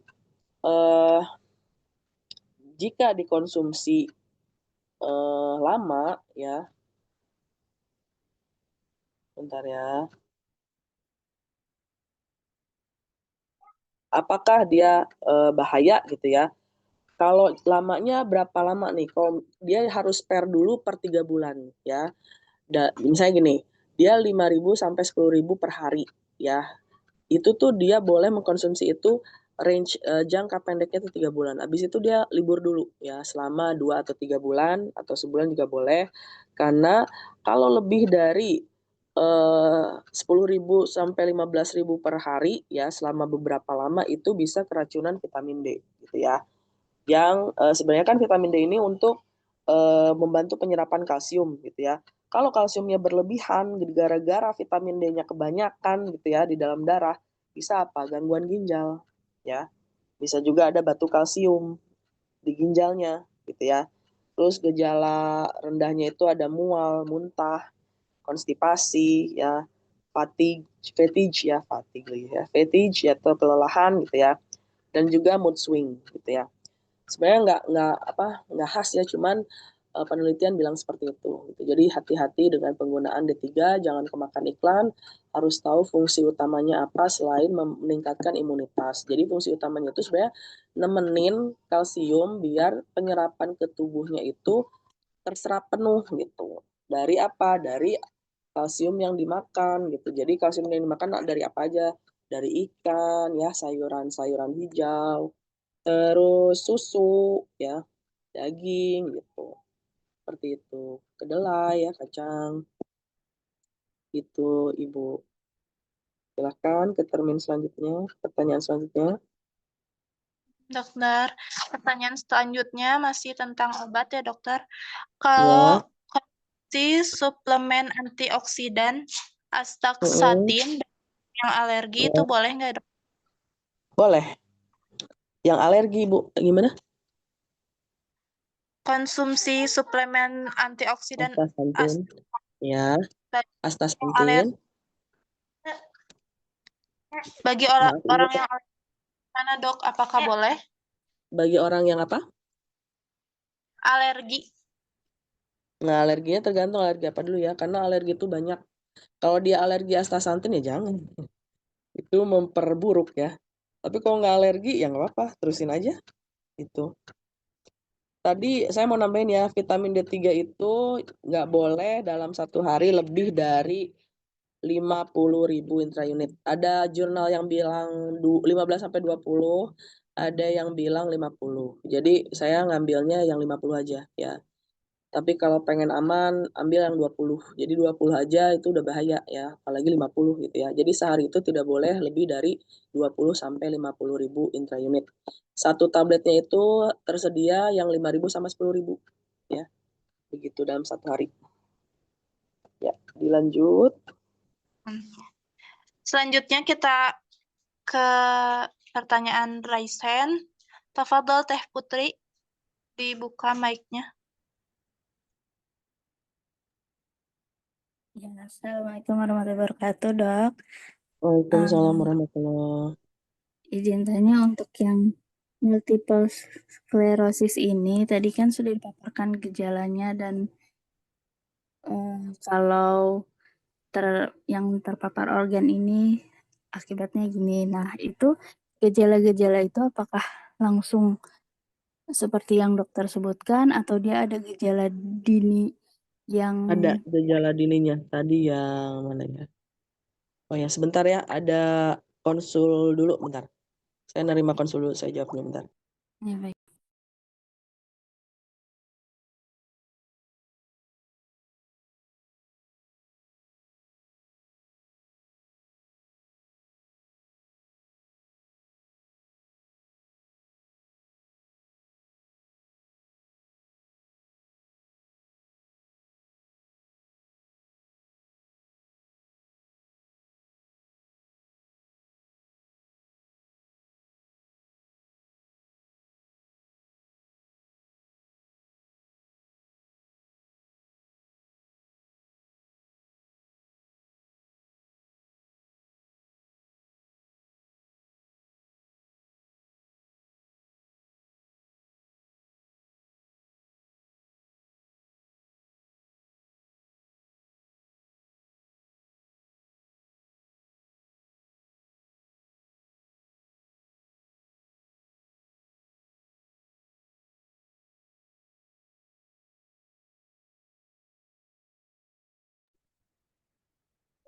eh, jika dikonsumsi lama ya, bentar ya. Apakah dia bahaya gitu ya? Kalau lamanya berapa lama nih? Kalau dia harus spare dulu per 3 bulan ya. Misalnya gini, dia 5.000 sampai 10.000 per hari ya. Itu tuh dia boleh mengkonsumsi itu range jangka pendeknya itu 3 bulan. Habis itu dia libur dulu ya selama 2 atau 3 bulan atau sebulan juga boleh. Karena kalau lebih dari 10.000 sampai 15.000 per hari ya selama beberapa lama itu bisa keracunan vitamin D gitu ya. Yang sebenarnya kan vitamin D ini untuk membantu penyerapan kalsium gitu ya. Kalau kalsiumnya berlebihan gara-gara vitamin D-nya kebanyakan gitu ya di dalam darah, bisa apa? Gangguan ginjal ya. Bisa juga ada batu kalsium di ginjalnya gitu ya. Terus gejala rendahnya itu ada mual, muntah, konstipasi ya, fatigue atau kelelahan gitu ya. Dan juga mood swing gitu ya. Sebenarnya nggak khas ya, cuman penelitian bilang seperti itu gitu. Jadi hati-hati dengan penggunaan D3, jangan kemakan iklan, harus tahu fungsi utamanya apa selain meningkatkan imunitas. Jadi fungsi utamanya itu sebenarnya nemenin kalsium biar penyerapan ke tubuhnya itu terserap penuh gitu. Dari apa? Dari kalsium yang dimakan gitu. Jadi kalsium yang dimakan dari apa aja? Dari ikan ya, sayuran-sayuran hijau, terus susu ya, daging gitu. Seperti itu. Kedelai ya, kacang. Itu Ibu. Silahkan ke termin selanjutnya, pertanyaan selanjutnya. Dokter, pertanyaan selanjutnya masih tentang obat ya, dokter. Ya. Kalau konsumsi suplemen antioksidan Mm-mm. astaxanthin yang alergi itu Ya. boleh nggak, dok? Boleh. Yang alergi, Bu. Gimana? Konsumsi suplemen antioksidan Astaxanthin. Ya. yang Astaxanthin. alergi bagi Maaf, Ibu. orang yang alergi mana, dok? Apakah boleh? Bagi orang yang apa? Alergi. Nah, alerginya tergantung alergi apa dulu ya. Karena alergi itu banyak. Kalau dia alergi astaxanthin ya jangan. Itu memperburuk ya. Tapi kalau nggak alergi ya nggak apa-apa. Terusin aja. Itu. Tadi saya mau nambahin ya, vitamin D3 itu nggak boleh dalam satu hari lebih dari 50.000 intraunit. Ada jurnal yang bilang 15 sampai 20, ada yang bilang 50. Jadi saya ngambilnya yang 50 aja ya. Tapi kalau pengen aman, ambil yang 20. Jadi 20 aja itu udah bahaya ya, apalagi 50 gitu ya. Jadi sehari itu tidak boleh lebih dari 20 sampai 50.000 intraunit. Satu tabletnya itu tersedia yang 5.000 sama 10.000 ya. Begitu dalam satu hari. Ya, dilanjut. Selanjutnya kita ke pertanyaan Raisen. Tafadhol Teh Putri, dibuka mic-nya. Ya, Assalamualaikum warahmatullahi wabarakatuh, dok. Waalaikumsalam warahmatullahi. Izin tanya untuk yang multiple sclerosis ini, tadi kan sudah dipaparkan gejalanya dan kalau yang terpapar organ ini akibatnya gini. Nah, itu gejala-gejala itu apakah langsung seperti yang dokter sebutkan atau dia ada gejala dini yang Ada gejala dininya. Tadi yang mana ya? Oh ya, sebentar ya. Ada konsul dulu, bentar. Saya nerima konsul dulu, saya jawabnya bentar. ya, baik.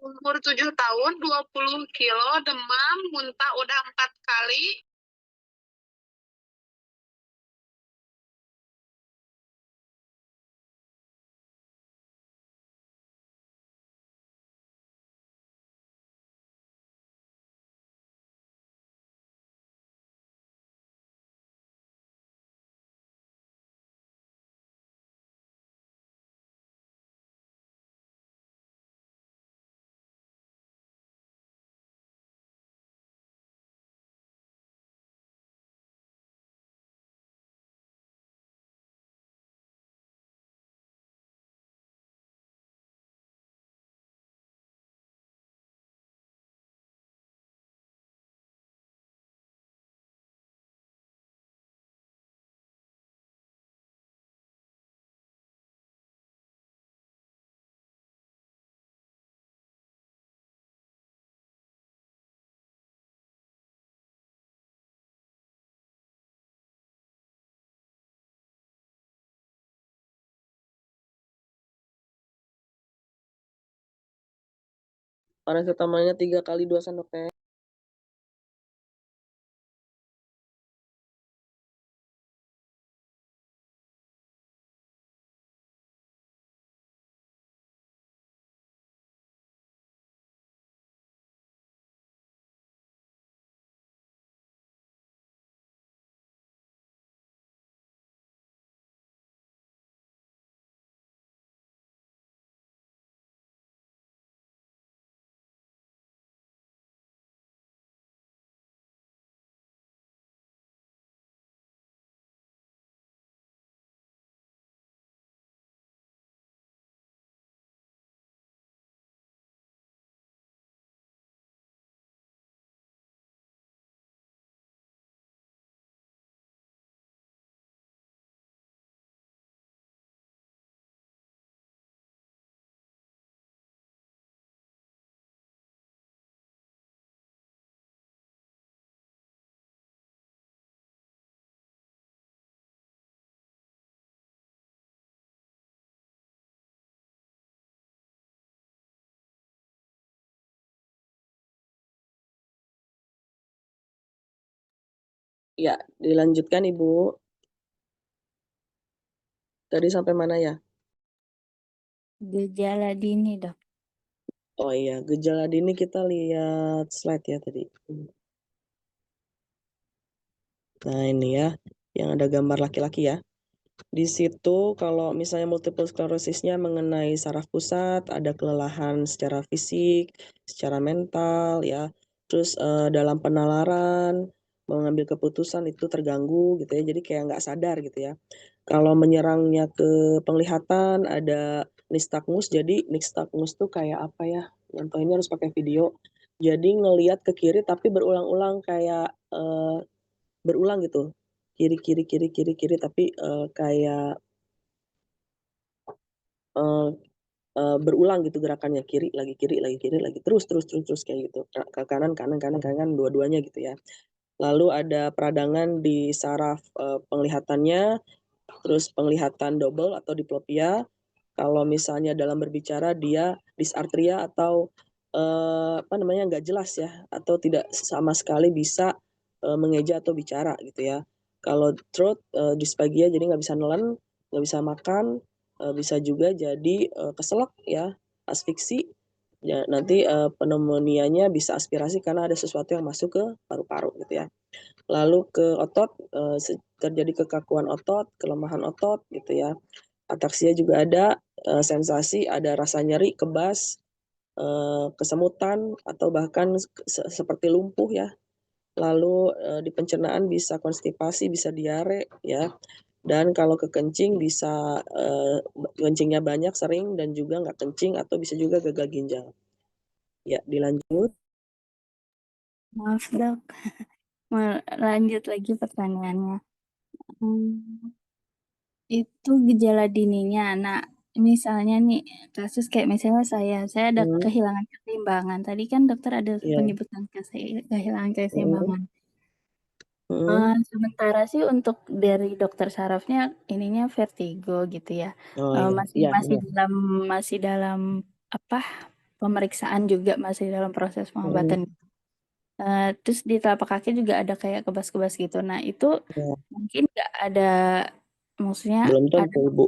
Umur 7 tahun, 20 kilo, demam, muntah udah 4 kali. Parasetamalnya 3 kali 2 sendok teh. Ya, dilanjutkan Ibu. Tadi sampai mana ya? Gejala dini, Dok. Oh iya, gejala dini kita lihat slide ya tadi. Nah ini ya, yang ada gambar laki-laki ya. Di situ kalau misalnya multiple sclerosisnya mengenai saraf pusat, ada kelelahan secara fisik, secara mental ya. Terus dalam penalaran, mengambil keputusan itu terganggu gitu ya. Jadi kayak nggak sadar gitu ya. Kalau menyerangnya ke penglihatan ada nystagmus. Jadi nystagmus tuh kayak apa ya? Contohnya harus pakai video. Jadi ngelihat ke kiri tapi berulang-ulang kayak berulang gitu. Kiri kiri kiri kiri kiri tapi kayak eee eee, berulang gitu gerakannya, kiri lagi, terus terus terus terus kayak gitu. Ke kanan kanan kanan kanan, dua-duanya gitu ya. Lalu ada peradangan di saraf, penglihatannya, terus penglihatan double atau diplopia. Kalau misalnya dalam berbicara dia dysarthria atau, apa namanya, nggak jelas ya, atau tidak sama sekali bisa, mengeja atau bicara gitu ya. Kalau throat, dysphagia jadi nggak bisa nelen, nggak bisa makan, bisa juga jadi, keselak ya, asfiksi, ya nanti, pneumonia-nya bisa aspirasi karena ada sesuatu yang masuk ke paru-paru gitu ya. Lalu ke otot, terjadi kekakuan otot, kelemahan otot gitu ya. Ataksia juga ada, sensasi, ada rasa nyeri, kebas, kesemutan, atau bahkan seperti lumpuh ya. Lalu, di pencernaan bisa konstipasi, bisa diare ya. Dan kalau kekencing bisa, kencingnya banyak, sering, dan juga nggak kencing atau bisa juga gagal ginjal. Ya, dilanjut. Maaf, Dok. Lanjut lagi pertanyaannya. Itu gejala dininya. Nah, misalnya nih, kasus kayak misalnya saya ada kehilangan keseimbangan. Tadi kan dokter ada Iya. penyebutan kehilangan keseimbangan. Sementara sih untuk dari dokter sarafnya ininya vertigo gitu ya. Oh iya, Masih iya masih benar. dalam masih dalam apa pemeriksaan juga masih dalam proses pengobatan. Terus di telapak kaki juga ada kayak kebas-kebas gitu. Nah itu Ya, mungkin nggak ada, maksudnya belum ada tentu, Bu.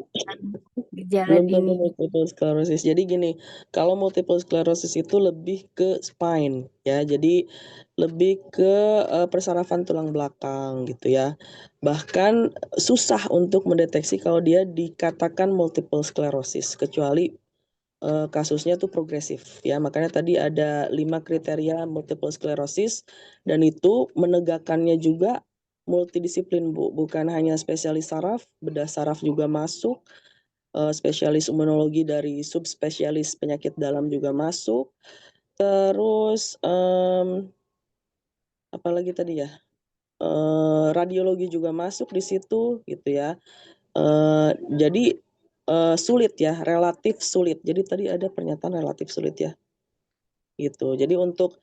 gejala Belum tentu dini. multiple sclerosis. Jadi gini, kalau multiple sclerosis itu lebih ke spine ya. Jadi lebih ke persarafan tulang belakang gitu ya. Bahkan susah untuk mendeteksi kalau dia dikatakan multiple sclerosis kecuali kasusnya tuh progresif ya. Makanya tadi ada 5 kriteria multiple sclerosis dan itu menegakkannya juga multidisiplin, Bu. Bukan hanya spesialis saraf, bedah saraf juga masuk, spesialis imunologi dari subspesialis penyakit dalam juga masuk. Terus apalagi tadi ya? Radiologi juga masuk di situ gitu ya. Jadi sulit ya, relatif sulit. Jadi tadi ada pernyataan relatif sulit ya. Gitu. Jadi untuk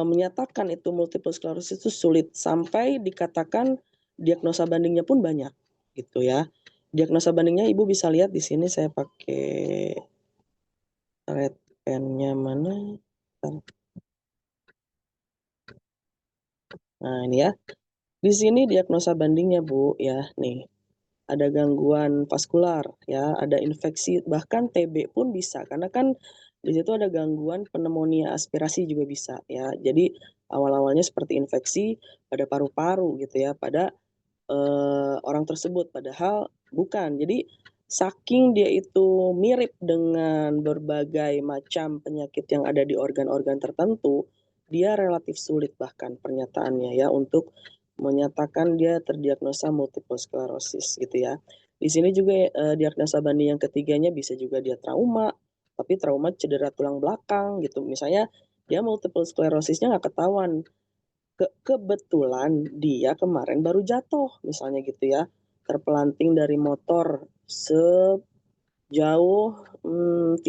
menyatakan itu multiple sclerosis itu sulit sampai dikatakan diagnosa bandingnya pun banyak gitu ya. Diagnosa bandingnya Ibu bisa lihat di sini saya pakai red pen-nya mana? Nah, ini ya. Di sini diagnosa bandingnya, Bu, ya. Nih. Ada gangguan vaskular ya, ada infeksi, bahkan TB pun bisa karena kan di situ ada gangguan pneumonia aspirasi juga bisa ya. Jadi awal-awalnya seperti infeksi pada paru-paru gitu ya, pada orang tersebut padahal bukan. Jadi saking dia itu mirip dengan berbagai macam penyakit yang ada di organ-organ tertentu, dia relatif sulit bahkan pernyataannya ya untuk menyatakan dia terdiagnosa multiple sclerosis gitu ya. Di sini juga diagnosa banding yang ketiganya bisa juga dia trauma, tapi trauma cedera tulang belakang gitu. Misalnya dia multiple sclerosisnya nggak ketahuan, kebetulan dia kemarin baru jatuh misalnya gitu ya, terpelanting dari motor sejauh 3-5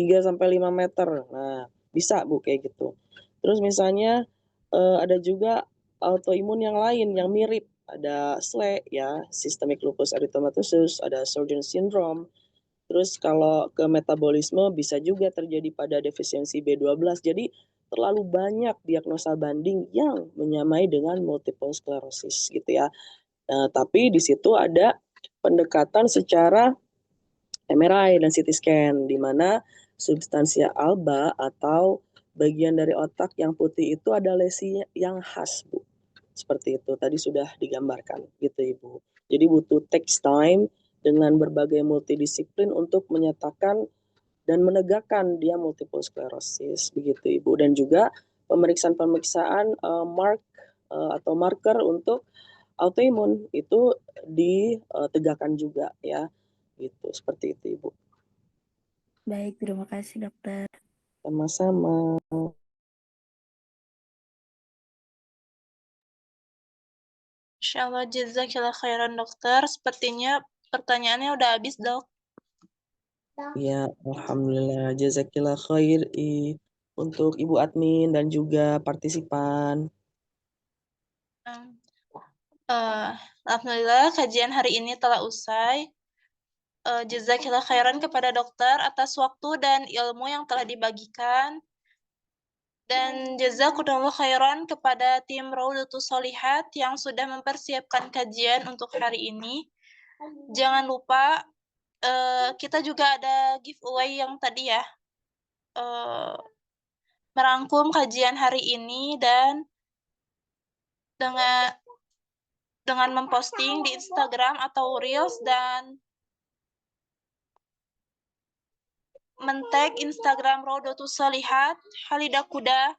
meter. Nah, bisa Bu kayak gitu. Terus misalnya ada juga autoimun yang lain yang mirip, ada SLE ya, systemic lupus erythematosus, ada Sjögren's syndrome. Terus kalau ke metabolisme bisa juga terjadi pada defisiensi B12. Jadi terlalu banyak diagnosa banding yang menyamai dengan multiple sclerosis gitu ya. Tapi di situ ada pendekatan secara MRI dan CT scan di mana substansia alba atau bagian dari otak yang putih itu ada lesi yang khas, Bu. Seperti itu tadi sudah digambarkan gitu Ibu. Jadi butuh takes time dengan berbagai multidisiplin untuk menyatakan dan menegakkan dia multiple sclerosis begitu Ibu, dan juga pemeriksaan atau marker untuk autoimun itu ditegakkan juga ya gitu, seperti itu Ibu. Baik, terima kasih dokter. Sama-sama. Insyaallah jazakillah khairan dokter. Sepertinya pertanyaannya udah habis, Dok. Ya, alhamdulillah jazakillah khair untuk Ibu admin dan juga partisipan. Alhamdulillah kajian hari ini telah usai. Jazakillah khairan kepada dokter atas waktu dan ilmu yang telah dibagikan. Dan jazakumullah khairan kepada tim Raudatus Sholihat yang sudah mempersiapkan kajian untuk hari ini. Jangan lupa kita juga ada giveaway yang tadi ya, merangkum kajian hari ini dan dengan memposting di Instagram atau Reels dan men-tag Instagram Raudatus Sholihat, Halidakuda,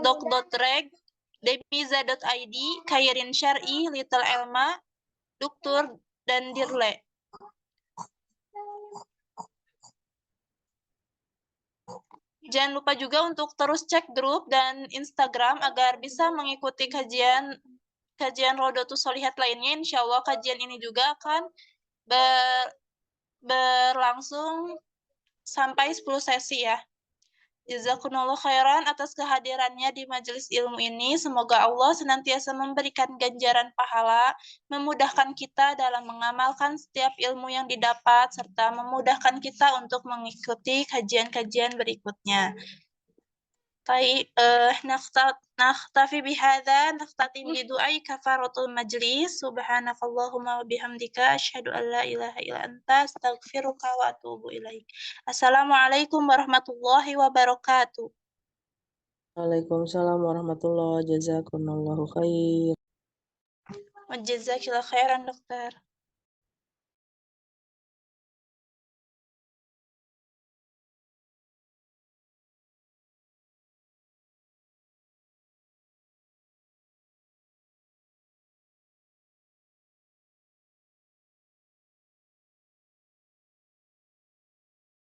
dok.reg, demiza.id, Kairin Syar'i, Little Elma, Duktur, dan Dirle. Jangan lupa juga untuk terus cek grup dan Instagram agar bisa mengikuti kajian Raudatus Sholihat lainnya. Insya Allah kajian ini juga akan berlangsung sampai 10 sesi ya. Jazakumullah khairan atas kehadirannya di majelis ilmu ini. Semoga Allah senantiasa memberikan ganjaran pahala, memudahkan kita dalam mengamalkan setiap ilmu yang didapat, serta memudahkan kita untuk mengikuti kajian-kajian berikutnya. نختفي بهذا نختتم بدعاء كفارة المجلس سبحانك اللهم وبحمدك أشهد أن لا إله إلا أنت أستغفرك وأتوب إليك. السلام عليكم ورحمة الله وبركاته. Waalaikumsalam warahmatullahi wabarakatuh. Jazakumullahu khair. وجزاك الله خيرا دكتور.